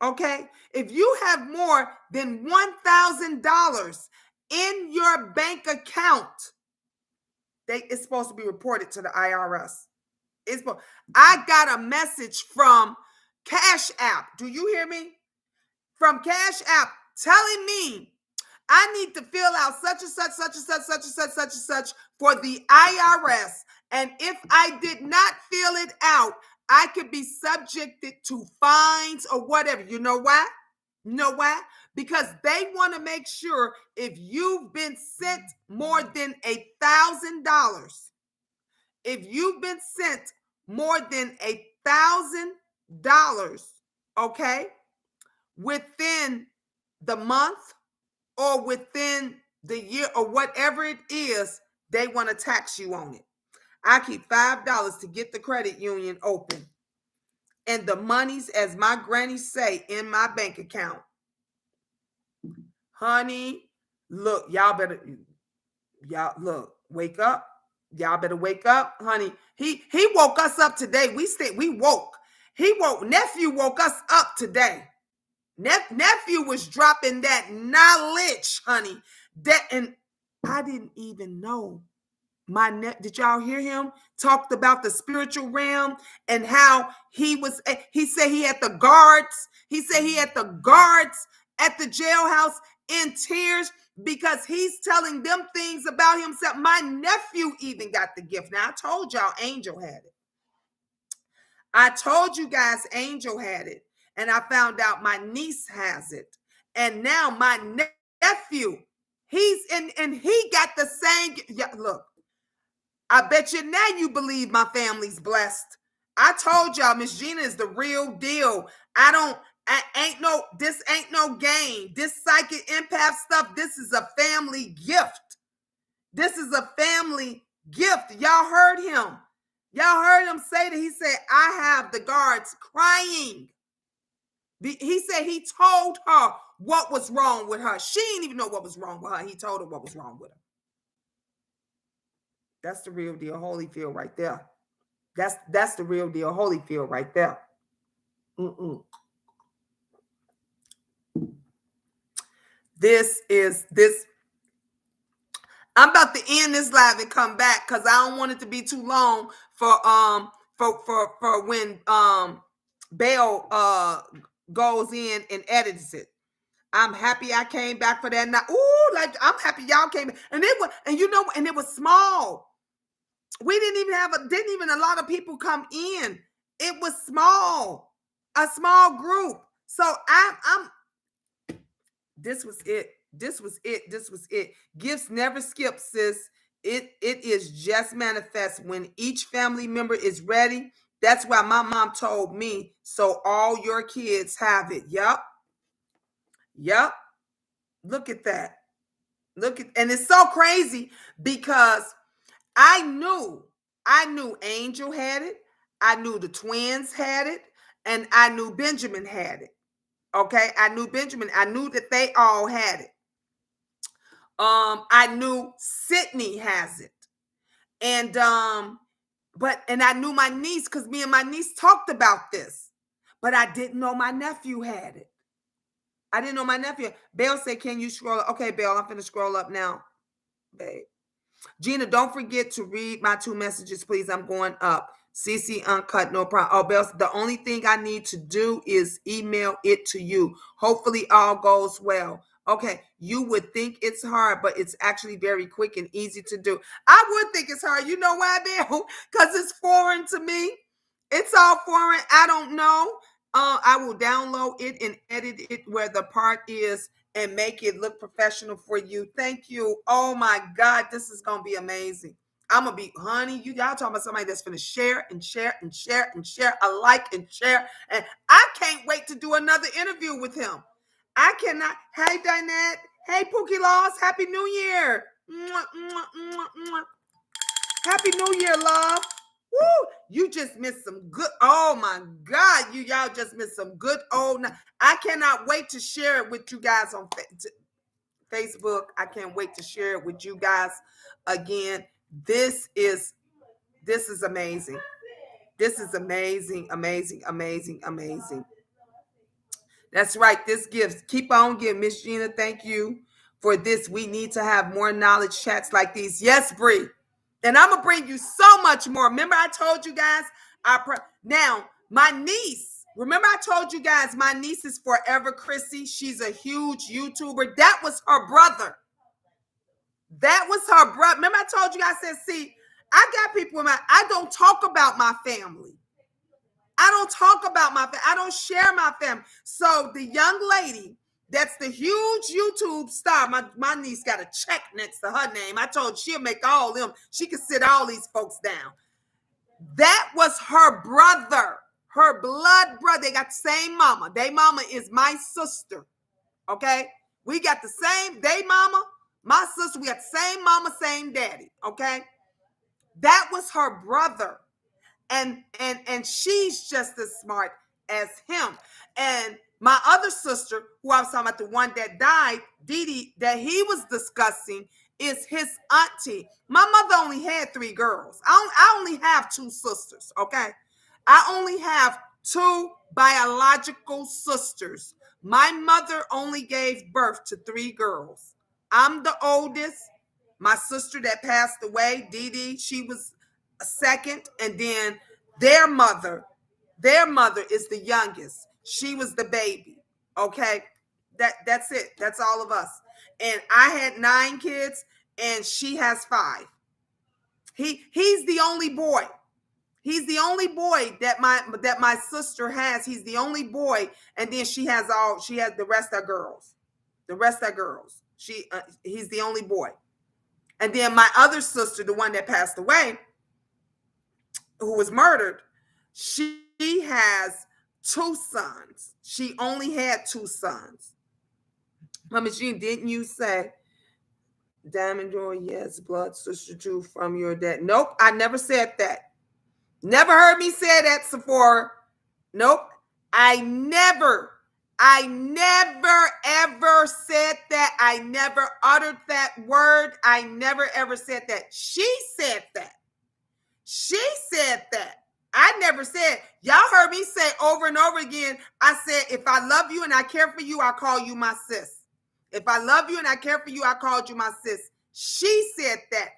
okay, if you have more than $1,000 in your bank account, it's supposed to be reported to the IRS. I got a message from Cash App. Do you hear me? From Cash App telling me I need to fill out such and such, such and such, such and such, such and such for the IRS. And if I did not fill it out, I could be subjected to fines or whatever. You know why? You know why? Because they want to make sure if you've been sent more than $1,000, if you've been sent more than $1,000, okay, within the month or within the year or whatever it is, they want to tax you on it. I keep $5 to get the credit union open. And the money's, as my granny say, in my bank account. Honey, look, y'all look, wake up. Y'all better wake up, honey. He woke us up today. We woke. Nephew woke us up today. Nephew was dropping that knowledge, honey. And I didn't even know. Did y'all hear him? Talked about the spiritual realm and how he said he had the guards. He said he had the guards at the jailhouse in tears because he's telling them things about himself. My nephew even got the gift. Now, I told y'all Angel had it. I told you guys Angel had it. And I found out my niece has it. And now my nephew, he's in, and he got the same. Yeah, look, I bet you now you believe my family's blessed. I told y'all Miss Gina is the real deal. This ain't no game. This psychic empath stuff, this is a family gift. This is a family gift. Y'all heard him. Y'all heard him say that. He said, I have the guards crying. He said he told her what was wrong with her. She didn't even know what was wrong with her. He told her what was wrong with her. That's the real deal Holyfield right there. That's the real deal Holyfield right there. This. I'm about to end this live and come back because I don't want it to be too long for when Bell goes in and edits it. I'm happy I came back for that. Now, I'm happy y'all came. And it was small. We didn't even a lot of people come in. It was small, a small group. So this was it. This was it. Gifts never skip, sis. It is just manifest when each family member is ready. That's why my mom told me, so all your kids have it. Yup. Look at that. And it's so crazy because I knew Angel had it. I knew the twins had it. And I knew Benjamin had it. Okay. I knew Benjamin. I knew that they all had it. I knew Sydney has it. And I knew my niece because me and my niece talked about this. But I didn't know my nephew had it. I didn't know my nephew. Belle said, can you scroll up? Okay, Belle, I'm finna scroll up now. Babe. Gina, don't forget to read my 2 messages, please. I'm going up. CC Uncut, no problem. Oh, Belle, the only thing I need to do is email it to you. Hopefully all goes well. Okay, you would think it's hard, but it's actually very quick and easy to do. I would think it's hard. You know why, Belle? Because it's foreign to me. It's all foreign. I don't know. I will download it and edit it where the part is and make it look professional for you. Thank you. Oh my God, this is gonna be amazing. I'm gonna be, honey, y'all talking about somebody that's gonna share and share and share and share, a like and share. And I can't wait to do another interview with him. I cannot. Hey, Dinette. Hey, Pookie Laws. Happy New Year. Mwah, mwah, mwah, mwah. Happy New Year, love. Woo! You just missed some good. Oh my God, y'all just missed some good old. I cannot wait to share it with you guys on Facebook. I can't wait to share it with you guys again. This is amazing. This is amazing, amazing, amazing, amazing. That's right. This gives. Keep on giving, Miss Gina. Thank you for this. We need to have more knowledge chats like these. Yes, Bree. And I'm gonna bring you so much more. Remember, I told you guys. Now my niece. Remember, I told you guys my niece is Forever Chrissy. She's a huge YouTuber. That was her brother. That was her brother. Remember, I told you guys. I said, see, I got people in my. I don't talk about my family. I don't talk about my family. I don't share my family. So the young lady that's the huge YouTube star, my niece got a check next to her name. I told her she'll make all them. She can sit all these folks down. That was her brother, her blood brother. They got the same mama. They mama is my sister. Okay? We got the same, they mama, my sister. We got the same mama, same daddy. Okay? That was her brother. And she's just as smart as him. And my other sister, who I was talking about, the one that died, Dee Dee, that he was discussing, is his auntie. My mother only had 3 girls. I only have 2 sisters, okay? I only have 2 biological sisters. My mother only gave birth to 3 girls. I'm the oldest. My sister that passed away, Dee Dee, she was second, and then their mother is the youngest. She was the baby. Okay, that's it. That's all of us. And I had 9 kids, and she has 5. He's the only boy. He's the only boy that my sister has. He's the only boy, and then she has the rest are girls. The rest are girls. He's the only boy. And then my other sister, the one that passed away, who was murdered, she has 2 sons. She only had 2 sons. Mama Jean, didn't you say Diamond Joy, yes, blood sister too from your dad? Nope, I never said that. Never heard me say that, Sephora. Nope. I never ever said that. I never uttered that word. I never ever said that. She said that. She said that. I never said. Y'all heard me say over and over again. I said, if I love you and I care for you, I call you my sis. If I love you and I care for you, I called you my sis. She said that.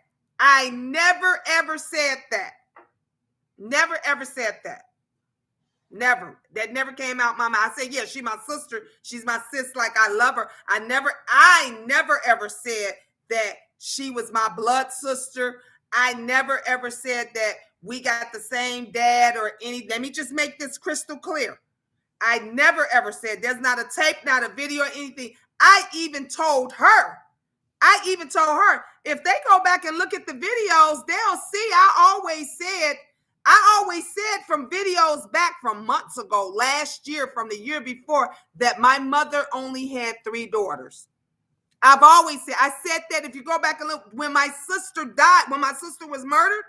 I never ever said that. Never ever said that. Never. That never came out my mouth. I said, yeah, she's my sister. She's my sis. Like, I love her. I never ever said that she was my blood sister. I never ever said that we got the same dad or any. Let me just make this crystal clear. I never ever said. There's not a tape, not a video or anything. I even told her, if they go back and look at the videos, they'll see I always said from videos back from months ago, last year, from the year before, that my mother only had 3 daughters. I've always said, I said that if you go back and look, when my sister died, when my sister was murdered,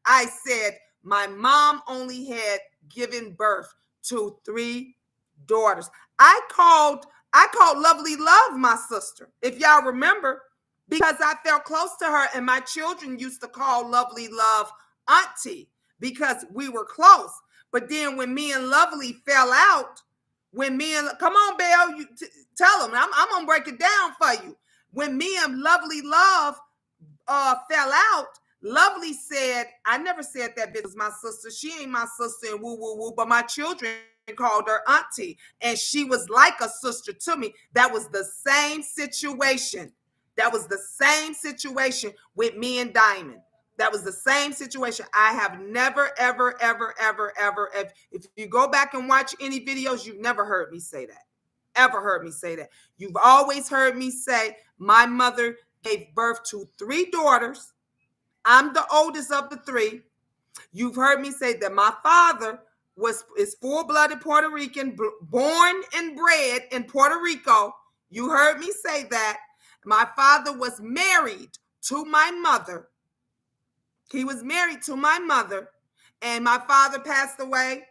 I said my mom only had given birth to 3 daughters. I called Lovely Love my sister, if y'all remember, because I felt close to her, and my children used to call Lovely Love auntie because we were close. But then when me and Lovely fell out, come on, Belle, tell them, I'm gonna break it down for you. When me and Lovely Love fell out, Lovely said, I never said that bitch was my sister. She ain't my sister, and woo woo woo. But my children called her auntie, and she was like a sister to me. That was the same situation. With me and Diamond. That was the same situation. I have never, ever, ever, ever, ever, if you go back and watch any videos, you've never heard me say that. Ever heard me say that. You've always heard me say my mother gave birth to 3 daughters. I'm the oldest of the 3. You've heard me say that my father is full-blooded Puerto Rican, born and bred in Puerto Rico. You heard me say that. My father was married to my mother. He was married to my mother, and my father passed away.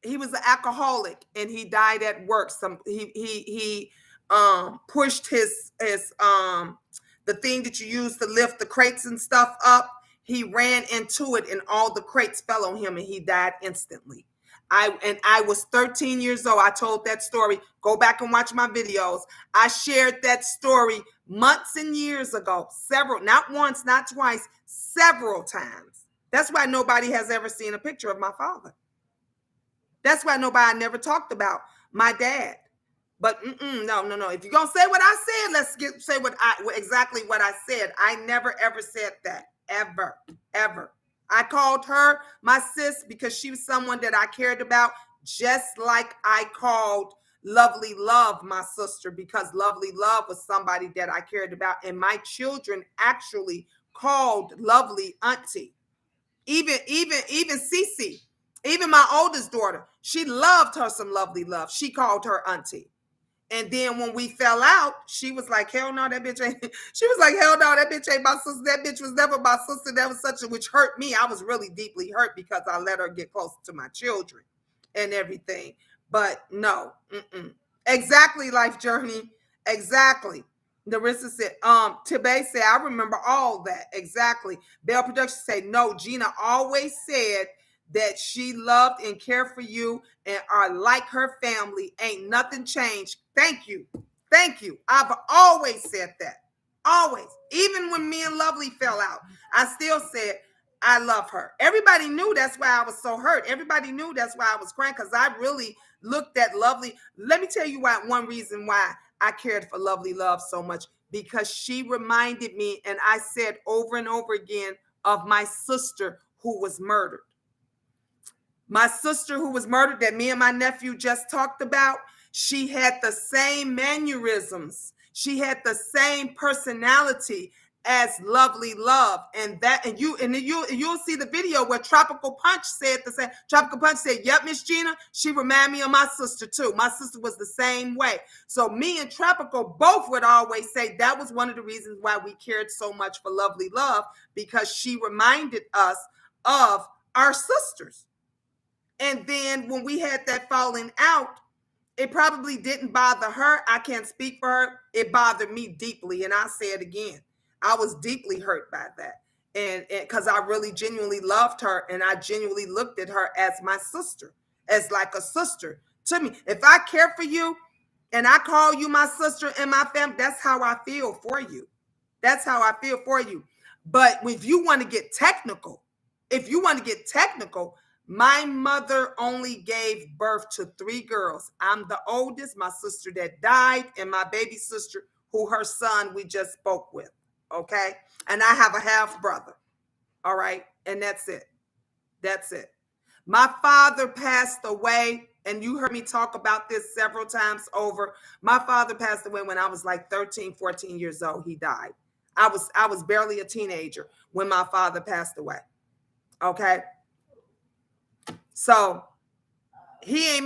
He was an alcoholic, and he died at work. He pushed his the thing that you use to lift the crates and stuff up. He ran into it, and all the crates fell on him, and he died instantly. I was 13 years old. I told that story. Go back and watch my videos. I shared that story months and years ago, several, not once, not twice, several times. That's why nobody has ever seen a picture of my father. That's why nobody never talked about my dad. But no. If you're gonna say what I said, let's say exactly what I said. I never ever said that, ever. I called her my sis because she was someone that I cared about, just like I called Lovely Love my sister, because Lovely Love was somebody that I cared about, and my children actually called Lovely Auntie. Even Cece, even my oldest daughter, she loved her some Lovely Love. She called her Auntie. And then when we fell out, she was like, hell no, that bitch ain't. She was like, hell no, that bitch ain't my sister. That bitch was never my sister. That was such a, which hurt me. I was really deeply hurt because I let her get close to my children and everything. But no, exactly, Life Journey. Exactly. Narissa said, Tibet said, I remember all that. Exactly. Bell Productions said, no, Gina always said that she loved and cared for you and are like her family. Ain't nothing changed. Thank you. I've always said that. Always. Even when me and Lovely fell out, I still said I love her. Everybody knew that's why I was so hurt. Everybody knew that's why I was crying, because I really looked at Lovely. Let me tell you why. One reason why I cared for Lovely Love so much, because she reminded me, and I said over and over again, of my sister who was murdered. My sister who was murdered that me and my nephew just talked about, she had the same mannerisms. She had the same personality as Lovely Love. And you'll see the video where Tropical Punch said the same. Tropical Punch said, yep, Miss Gina, she reminded me of my sister too. My sister was the same way. So me and Tropical both would always say that was one of the reasons why we cared so much for Lovely Love, because she reminded us of our sisters. And then when we had that falling out, it probably didn't bother her. I can't speak for her. It bothered me deeply. And I'll say it again. I was deeply hurt by that. And because I really genuinely loved her, and I genuinely looked at her as my sister, as like a sister to me. If I care for you and I call you my sister and my family, that's how I feel for you. That's how I feel for you. But if you want to get technical, my mother only gave birth to 3 girls. I'm the oldest, my sister that died, and my baby sister, who her son we just spoke with, okay? And I have a half brother, all right? And that's it. My father passed away, and you heard me talk about this several times over. My father passed away when I was like 13, 14 years old. He died. I was barely a teenager when my father passed away, okay? So he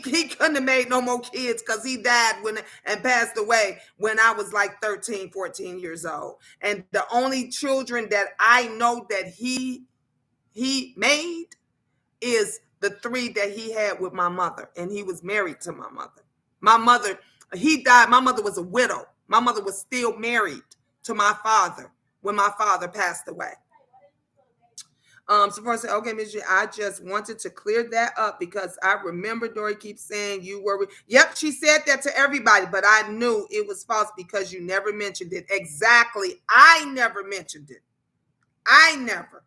couldn't have made no more kids, because he died and passed away when I was like 13, 14 years old. And the only children that I know that he made is the 3 that he had with my mother, and he was married to my mother. My mother, he died. My mother was a widow. My mother was still married to my father when my father passed away. So first, okay, Ms. G, I just wanted to clear that up, because I remember Dory keeps saying you were. Yep, she said that to everybody, but I knew it was false because you never mentioned it. Exactly, I never mentioned it. I never.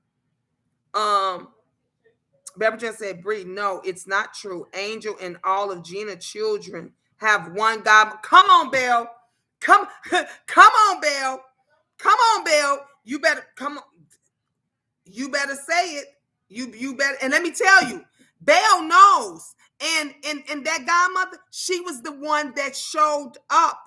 Beverly just said, Bree, no, it's not true. Angel and all of Gina's children have one God. Come on, Belle. Come on, Belle. Come on, Belle. You better come on. You better say it. You better, and let me tell you, Belle knows. And that godmother, she was the one that showed up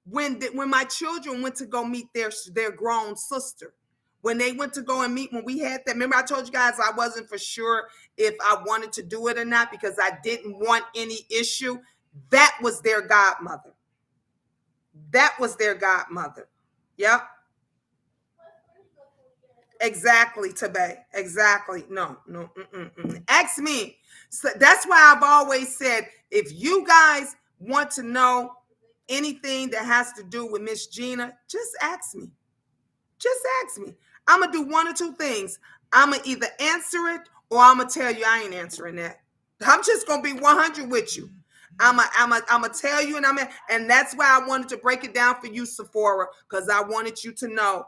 when my children went to go meet their grown sister. When they went to go and meet, when we had that, remember I told you guys I wasn't for sure if I wanted to do it or not, because I didn't want any issue. That was their godmother. That was their godmother. Yep. Exactly, Tebe. Exactly. No, no. Ask me. So that's why I've always said, if you guys want to know anything that has to do with Miss Gina, just ask me. Just ask me. I'm gonna do one or two things. I'm gonna either answer it or I'm gonna tell you I ain't answering that. I'm just gonna be 100 with you. I'm gonna tell you, and that's why I wanted to break it down for you, Sephora, because I wanted you to know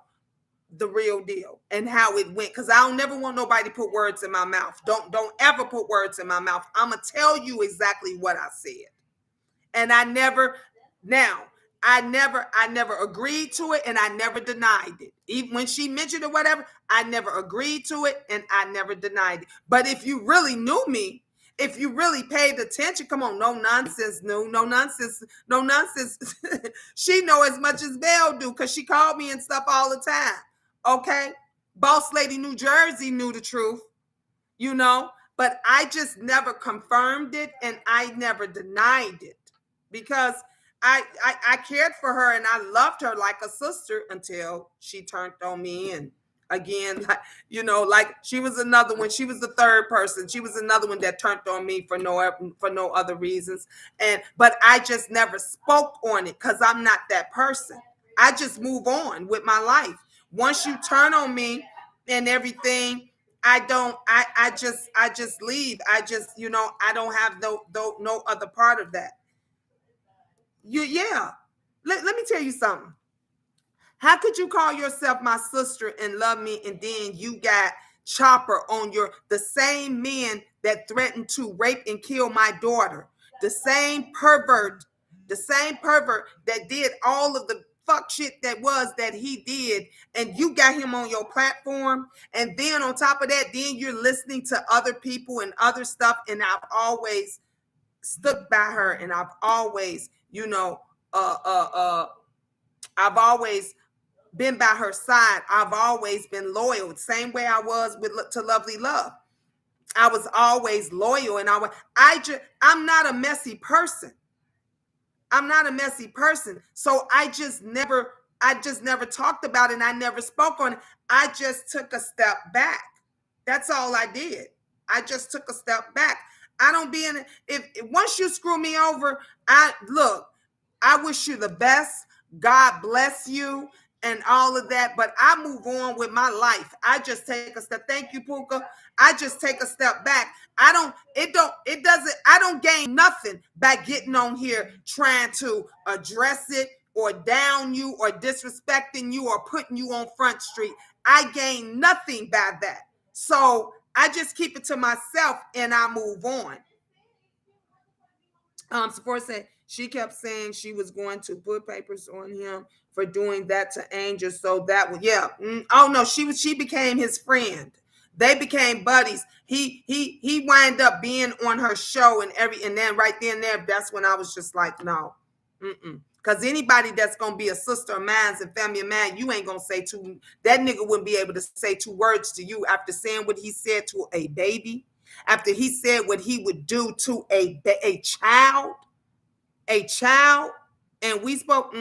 the real deal and how it went. Because I don't never want nobody to put words in my mouth. Don't ever put words in my mouth. I'm gonna tell you exactly what I said. And I never agreed to it, and I never denied it. Even when she mentioned it, whatever, I never agreed to it and I never denied it. But if you really knew me, if you really paid attention, come on, no nonsense, no nonsense. She know as much as Belle do, because she called me and stuff all the time. Okay, Boss Lady New Jersey knew the truth, but I just never confirmed it and I never denied it, because I cared for her and I loved her like a sister until she turned on me. And again, like she was another one. She was the third person. She was another one that turned on me for no other reasons. But I just never spoke on it because I'm not that person. I just move on with my life. Once you turn on me and everything, I just leave. I just, I don't have no other part of that. Yeah. Let me tell you something. How could you call yourself my sister and love me, and then you got Chopper on the same men that threatened to rape and kill my daughter, the same pervert that did all of the fuck shit that he did, and you got him on your platform, and then on top of that, then you're listening to other people and other stuff, and I've always stuck by her, and I've always, I've always been by her side. I've always been loyal, same way I was to Lovely Love. I was always loyal, and I'm not a messy person. I'm not a messy person. So I just never talked about it, and I never spoke on it. I just took a step back. That's all I did. I just took a step back. I don't be in it. If once you screw me over, I wish you the best. God bless you and all of that. But I move on with my life. I just take a step. Thank you, Puka. I just take a step back. I don't gain nothing by getting on here trying to address it or down you or disrespecting you or putting you on Front Street. I gain nothing by that. So I just keep it to myself and I move on. Sephora said she kept saying she was going to put papers on him for doing that to Angel. So that was, yeah. Oh no, she became his friend. They became buddies. He wind up being on her show and then right then there, that's when I was just like, no. Because anybody that's gonna be a sister of mine and family of mine, you ain't gonna say that nigga wouldn't be able to say two words to you after saying what he said to a baby, after he said what he would do to a child, and we spoke,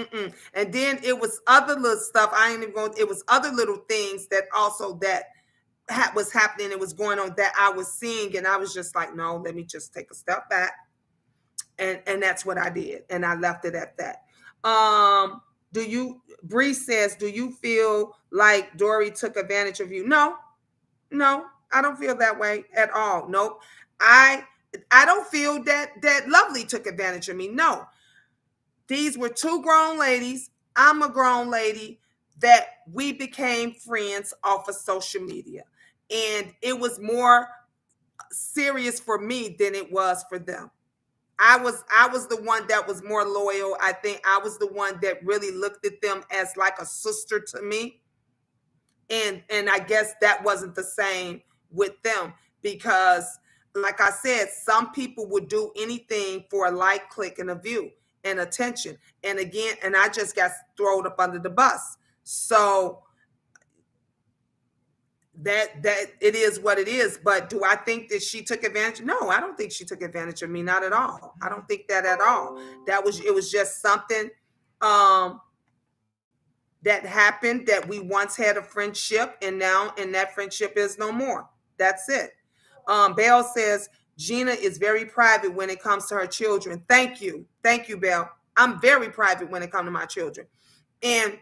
and then it was other little stuff. I ain't even going. It was other little things that also that was happening. It was going on that I was seeing, and I was just like, no, let me just take a step back, and that's what I did, and I left it at that. Bree says, do you feel like Dory took advantage of you? No, I don't feel that way at all. Nope. I don't feel that Lovely took advantage of me. No. These were two grown ladies. I'm a grown lady that we became friends off of social media. And it was more serious for me than it was for them. I was the one that was more loyal. I think I was the one that really looked at them as like a sister to me. And I guess that wasn't the same with them, because like I said, some people would do anything for a like, click, and a view and attention. And again, and I just got thrown up under the bus. So that it is what it is. But do I think that she took advantage? No, I don't think she took advantage of me. Not at all. I don't think that at all. It was just something um that happened, that we once had a friendship, and that friendship is no more. That's it. Belle says Gina is very private when it comes to her children. Thank you, Belle. I'm very private when it comes to my children. And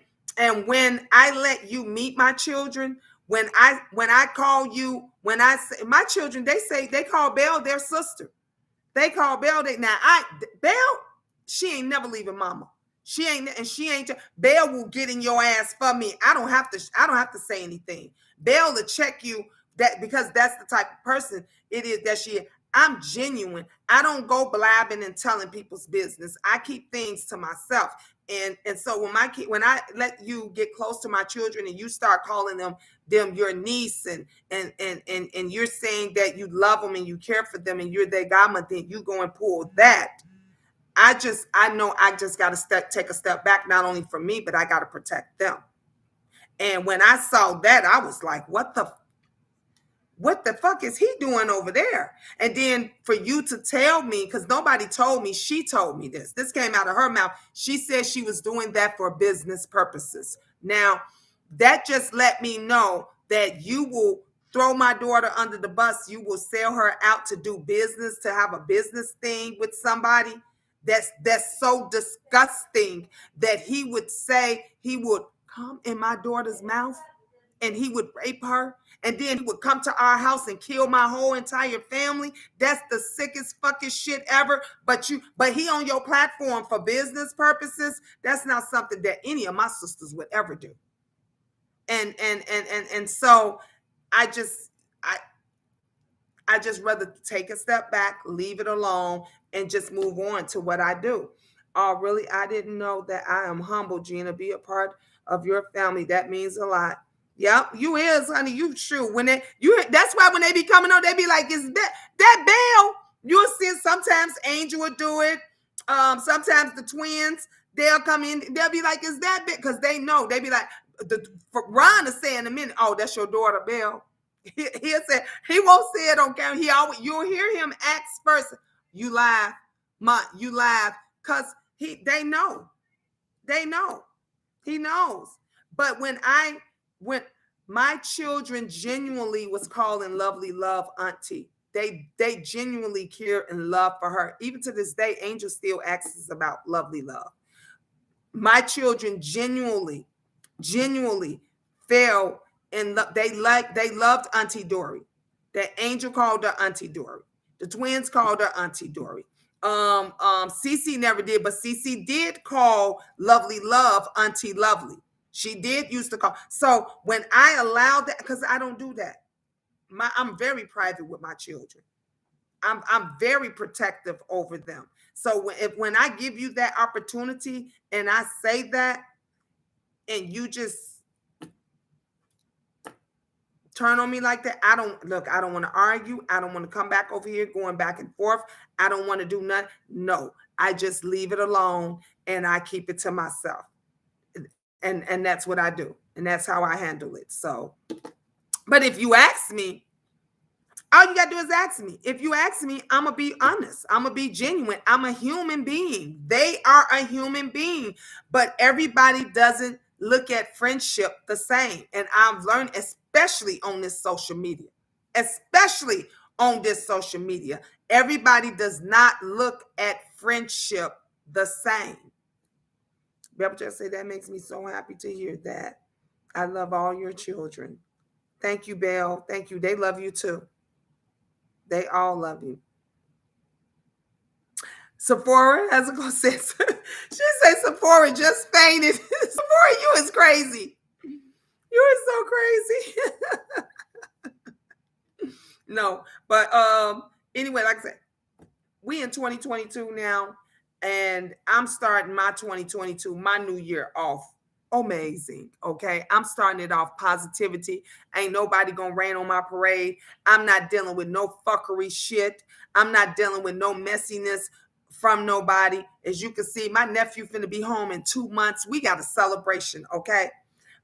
when I let you meet my children, when I call you, when I say my children, they call Belle their sister. They call Belle. Belle, she ain't never leaving mama. She ain't. Belle will get in your ass for me. I don't have to. I don't have to say anything. Belle will check you, that because that's the type of person it is that she is. I'm genuine. I don't go blabbing and telling people's business. I keep things to myself. And so when I let you get close to my children and you start calling them your niece, and you're saying that you love them and you care for them and you're their godmother, then you go and pull that. I know I just got to take a step back, not only for me, but I got to protect them. And when I saw that, I was like, what the fuck is he doing over there? And then for you to tell me, because nobody told me, she told me this. This came out of her mouth. She said she was doing that for business purposes. Now, that just let me know that you will throw my daughter under the bus. You will sell her out to do business, to have a business thing with somebody. That's so disgusting that he would say he would come in my daughter's mouth and he would rape her, and then he would come to our house and kill my whole entire family. That's the sickest fucking shit ever. But he on your platform for business purposes. That's not something that any of my sisters would ever do. And so I just rather take a step back, leave it alone, and just move on to what I do. Oh, really? I didn't know that. I am humbled, Gina. Be a part of your family. That means a lot. Yep, you is, honey. You true. That's why when they be coming on, they be like, "Is that Belle?" You'll see. Sometimes Angel will do it. Sometimes the twins, they'll come in. They'll be like, "Is that Belle?" Because they know. They be like, Ron will say in a minute, "Oh, that's your daughter, Belle." He'll say, he won't say it on camera. You'll hear him ask first. You laugh, you laugh, because they know. They know. He knows. But when my children genuinely was calling Lovely Love Auntie, they genuinely care and love for her. Even to this day, Angel still asks about Lovely Love. My children genuinely fell in love. They loved Auntie Dory. That Angel called her Auntie Dory. The twins called her Auntie Dory. Cece never did, but Cece did call Lovely Love Auntie Lovely. She did used to call. So when I allowed that, because I don't do that. I'm very private with my children. I'm very protective over them. So when I give you that opportunity and I say that, and you just turn on me like that, I don't want to argue. I don't want to come back over here going back and forth. I don't want to do nothing. No, I just leave it alone and I keep it to myself. And that's what I do. And that's how I handle it. So, but if you ask me, all you got to do is ask me. If you ask me, I'm going to be honest. I'm going to be genuine. I'm a human being. They are a human being. But everybody doesn't look at friendship the same. And I've learned, especially on this social media, everybody does not look at friendship the same. Bella just say that makes me so happy to hear that. I love all your children. Thank you, Belle. Thank you. They love you too. They all love you. Sephora, as a says, she said Sephora just fainted. Sephora, you is crazy. You are so crazy. No, but anyway, like I said, we in 2022 now, and I'm starting my 2022, my new year off amazing. Okay, I'm starting it off positivity. Ain't nobody gonna rain on my parade. I'm not dealing with no fuckery shit. I'm not dealing with no messiness from nobody. As you can see, my nephew finna be home in 2 months. We got a celebration. Okay,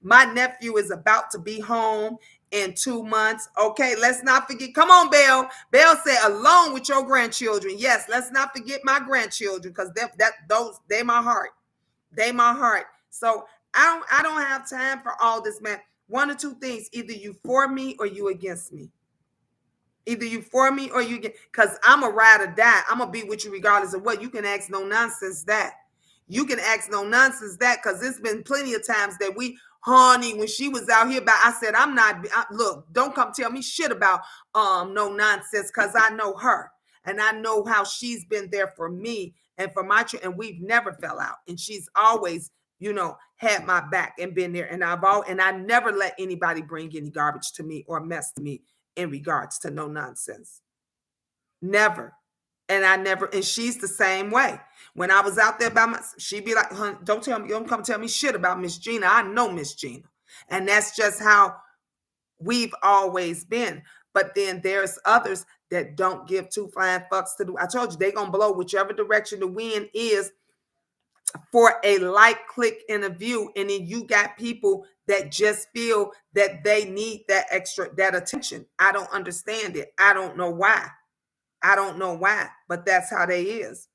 my nephew is about to be home in 2 months. Okay, let's not forget. Come on, Belle. Belle said, along with your grandchildren. Yes, let's not forget my grandchildren, because they my heart. They my heart. So I don't have time for all this, man. One or two things: either you for me or you against me. Either you for me or you get, because I'm a ride or die. I'm gonna be with you regardless of what. You can ask no nonsense that. You can ask no nonsense that, because it's been plenty of times that we, honey, when she was out here, I said, look, don't come tell me shit about no nonsense, because I know her and I know how she's been there for me and for my children, and we've never fell out. And she's always, had my back and been there. And I never let anybody bring any garbage to me or mess to me in regards to no nonsense. Never. And she's the same way. When I was out there by myself, she'd be like, "Hun, don't come tell me shit about Miss Gina. I know Miss Gina." And that's just how we've always been. But then there's others that don't give two flying fucks to do. I told you, they're gonna blow whichever direction the wind is for a like, click, and a view. And then you got people that just feel that they need that attention. I don't understand it. I don't know why. But that's how they is.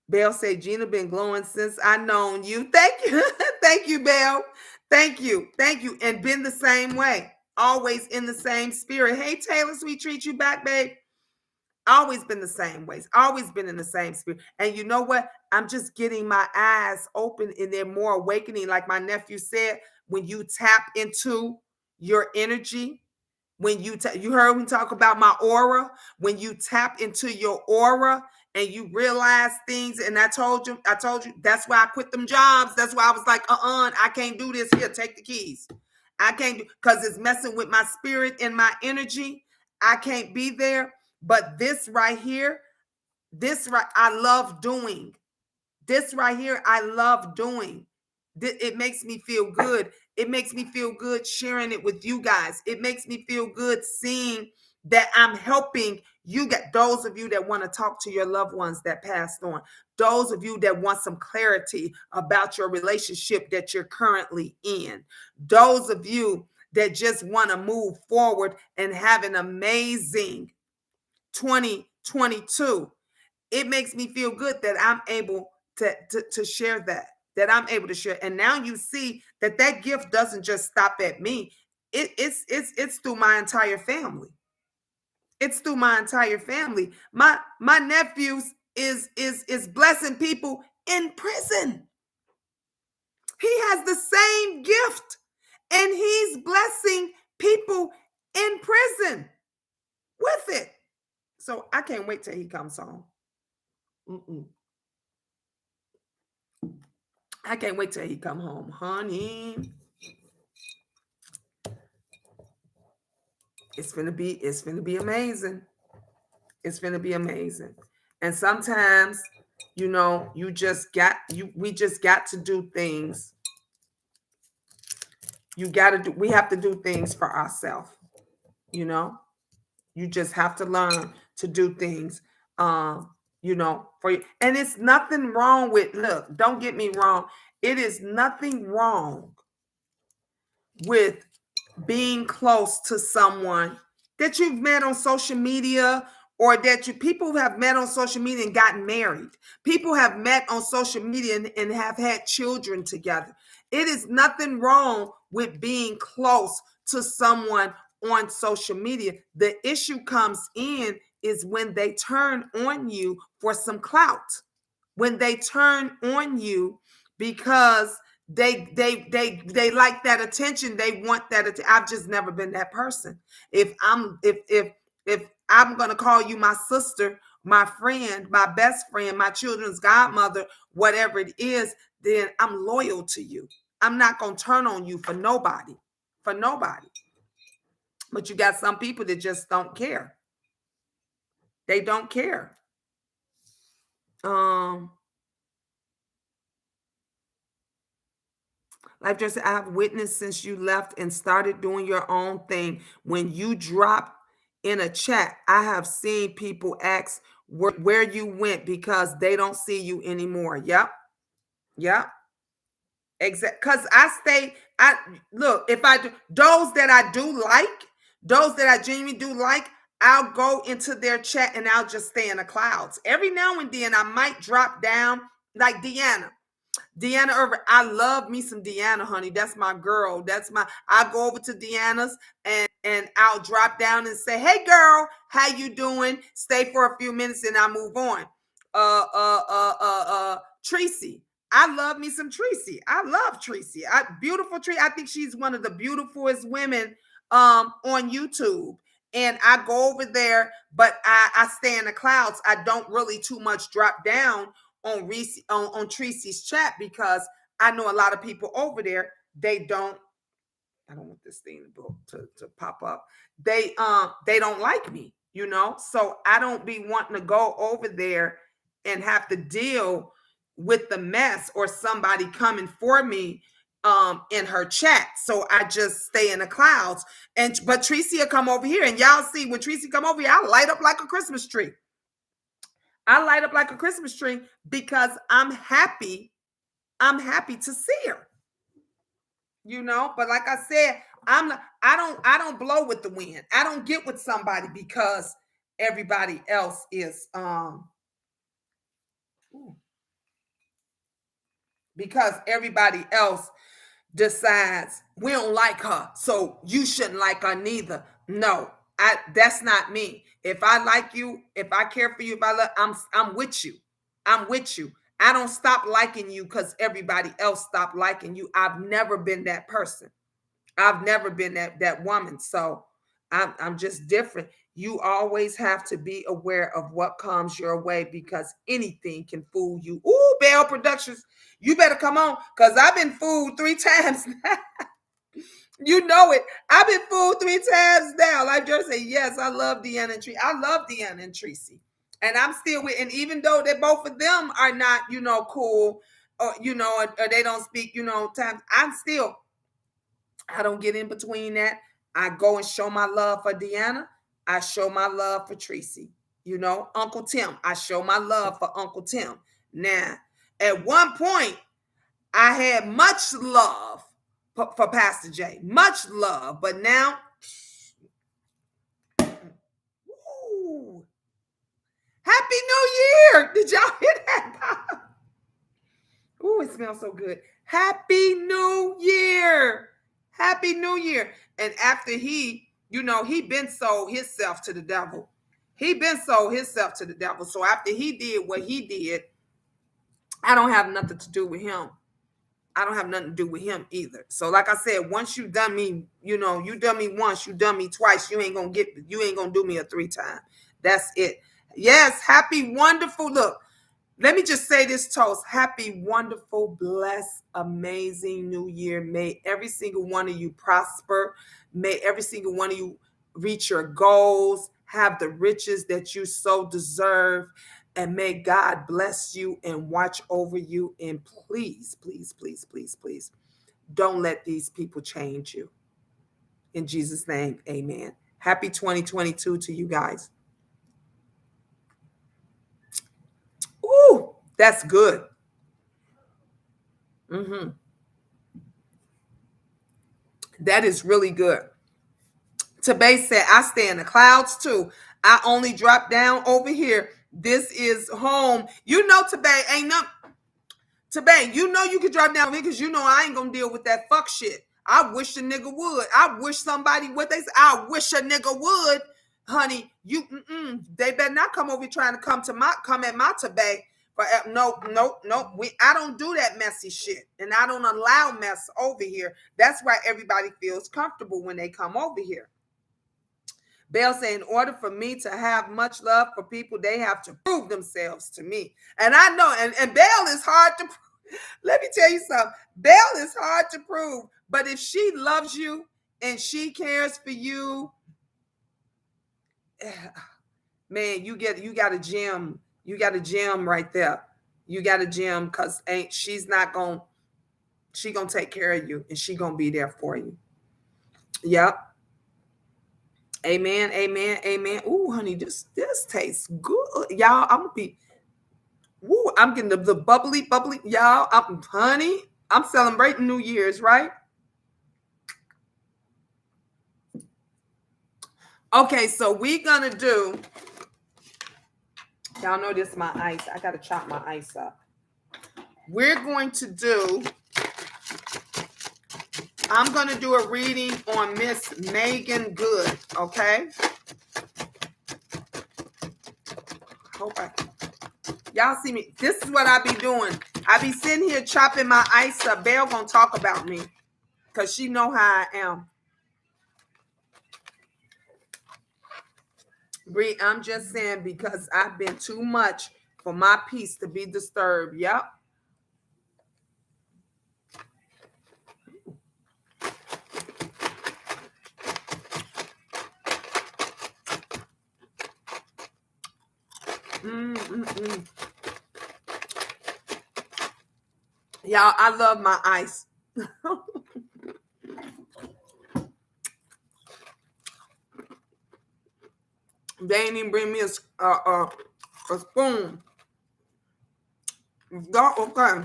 Belle said, Gina been glowing since I known you. Thank you. Thank you, Belle. Thank you. And been the same way. Always in the same spirit. Hey, Taylor, sweet, treat you back, babe. Always been the same ways. Always been in the same spirit. And you know what? I'm just getting my eyes open, and they're more awakening. Like my nephew said, when you tap into your energy, when you heard me talk about my aura, when you tap into your aura and you realize things. And I told you, that's why I quit them jobs. That's why I was like, I can't do this. Here, take the keys. I can't do, because it's messing with my spirit and my energy. I can't be there. But this right here, I love doing. This right here, I love doing. It makes me feel good. It makes me feel good sharing it with you guys. It makes me feel good seeing that I'm helping you get those of you that want to talk to your loved ones that passed on. Those of you that want some clarity about your relationship that you're currently in. Those of you that just want to move forward and have an amazing 2022. It makes me feel good that I'm able to share that I'm able to share. And now you see that gift doesn't just stop at me. It's through my entire family. It's through my entire family. My nephews is blessing people in prison. He has the same gift, and he's blessing people in prison with it. So I can't wait till he comes home. I can't wait till he come home, honey. It's gonna be amazing. It's gonna be amazing. And sometimes, we just got to do things. We have to do things for ourselves. You just have to learn to do things, for you. And it's nothing wrong with, look, don't get me wrong. It is nothing wrong with being close to someone that you've met on social media, or that people who have met on social media and gotten married. People have met on social media and have had children together. It is nothing wrong with being close to someone on social media. The issue comes in is when they turn on you for some clout. When they turn on you because they like that attention. They want that. I've just never been that person. If I'm going to call you my sister, my friend, my best friend, my children's godmother, whatever it is, then I'm loyal to you. I'm not going to turn on you for nobody. But you got some people that just don't care. They don't care. Like just, I have witnessed since you left and started doing your own thing. When you drop in a chat, I have seen people ask where you went because they don't see you anymore. Yep. Exactly. Because I look, if I do those that I do like, those that I genuinely do like, I'll go into their chat and I'll just stay in the clouds. Every now and then I might drop down, like Deanna Irvin. I love me some Deanna, honey. That's my girl. I go over to Deanna's and I'll drop down and say, "Hey girl, how you doing?" Stay for a few minutes and I move on. Tracy. I love me some Tracy. I love Tracy. Beautiful Tracy. I think she's one of the beautifulest women on YouTube. And I go over there, but I stay in the clouds. I don't really too much drop down on Reese on Tracy's chat because I know a lot of people over there. They don't. I don't want this thing to pop up. They don't like me, So I don't be wanting to go over there and have to deal with the mess or somebody coming for me in her chat. So I just stay in the clouds. But Tracy will come over here and y'all see when Tracy come over here, I light up like a Christmas tree. I light up like a Christmas tree because I'm happy to see her. But like I said, I don't blow with the wind. I don't get with somebody because everybody else is because everybody else decides we don't like her, so you shouldn't like her neither. No, that's not me. If I like you, if I care for you, if I love, I'm with you. I'm with you. I don't stop liking you because everybody else stopped liking you. I've never been that person. I've never been that woman. So I'm just different. You always have to be aware of what comes your way because anything can fool you. Ooh, Bell Productions, you better come on because I've been fooled 3 times now. You know it. I've been fooled 3 times now. Like just say, yes, I love Deanna and Tracy. I love Deanna and Tracy. And I'm still with, and even though they both of them are not, cool, or or they don't speak, times, I don't get in between that. I go and show my love for Deanna. I show my love for Tracy. Uncle Tim. I show my love for Uncle Tim. Now, at one point, I had much love for Pastor J. Much love. But now, woo, Happy New Year. Did y'all hear that? Ooh, it smells so good. Happy New Year. Happy New Year. And after he been sold himself to the devil. He been sold himself to the devil. So after he did what he did, I don't have nothing to do with him. I don't have nothing to do with him either. So like I said, once you done me, you done me once, you done me twice, you ain't gonna do me a 3 time. That's it. Yes, happy, wonderful. Look, let me just say this toast. Happy, wonderful, blessed, amazing New Year. May every single one of you prosper. May every single one of you reach your goals, have the riches that you so deserve. And may God bless you and watch over you. And please, please, please, please, please, don't let these people change you. In Jesus' name, amen. Happy 2022 to you guys. Ooh, that's good. That is really good. Tabay said, I stay in the clouds too. I only drop down over here. This is home. Tabay, ain't no. Tabay, you can drop down here because I ain't going to deal with that fuck shit. I wish a nigga would. I wish somebody, what they say, I wish a nigga would. Honey, they better not come over here trying to come at my Tabay. But no. I don't do that messy shit. And I don't allow mess over here. That's why everybody feels comfortable when they come over here. Bell said, in order for me to have much love for people, they have to prove themselves to me. And I know, and Bell is hard to prove. Let me tell you something. Bell is hard to prove. But if she loves you and she cares for you, man, you got a gem. You got a gem right there. You got a gem because she's gonna take care of you and she gonna be there for you. Yep. Amen, amen, amen. Ooh, honey, this tastes good. Y'all, I'm getting the bubbly, y'all. I'm celebrating New Year's, right? Okay, so we're gonna do. Y'all know this is my ice. I gotta chop my ice up. We're going to do. I'm gonna do a reading on Miss Megan Good. Okay. Hope y'all see me. This is what I be doing. I be sitting here chopping my ice up. Belle gonna talk about me because she know how I am. Bree, I'm just saying because I've been too much for my peace to be disturbed. Yep. Y'all, I love my ice. They ain't even bring me a spoon. Okay.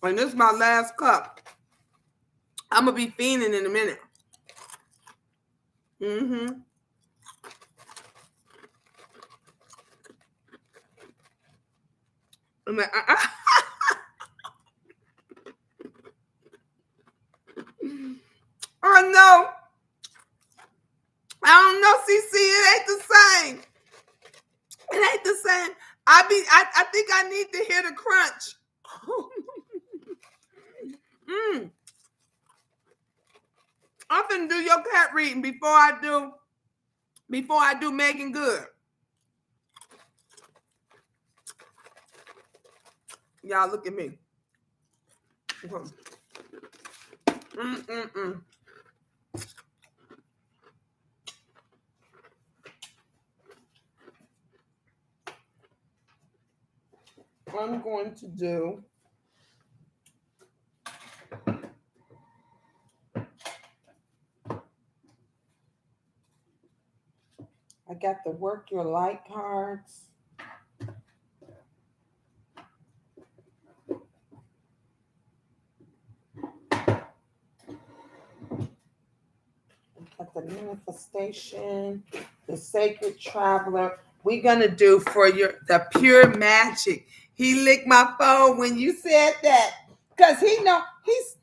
And this is my last cup. I'm going to be fiending in a minute. Oh, no. I don't know, CC. It ain't the same. It ain't the same. I think I need to hear the crunch. I'm finna do your cat reading before I do Megan Good. Y'all look at me. I'm going to do. I got the Work Your Light cards. Got the Manifestation, the Sacred Traveler. We're gonna do for the Pure Magic. He licked my phone when you said that, cause he know he's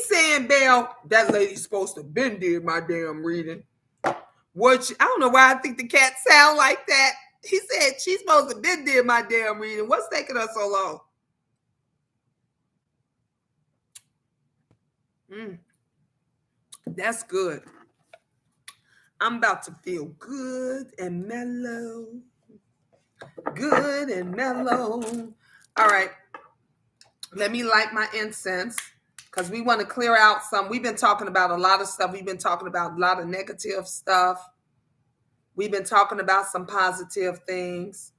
saying, Belle, that lady's supposed to have been did my damn reading. I don't know why I think the cat sound like that. He said she's supposed to have been did my damn reading. What's taking us so long? That's good. I'm about to feel good and mellow. Good and mellow. All right. Let me light my incense because we want to clear out some. We've been talking about a lot of stuff. We've been talking about a lot of negative stuff. We've been talking about some positive things.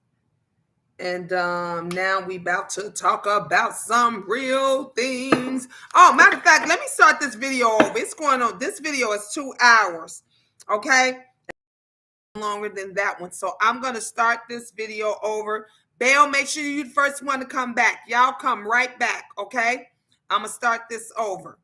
And now we about to talk about some real things. Oh, matter of fact, let me start this video over. It's going on. This video is 2 hours. Okay. Longer than that one. So I'm going to start this video over. Belle, make sure you're the first one to come back. Y'all come right back. Okay. I'm going to start this over.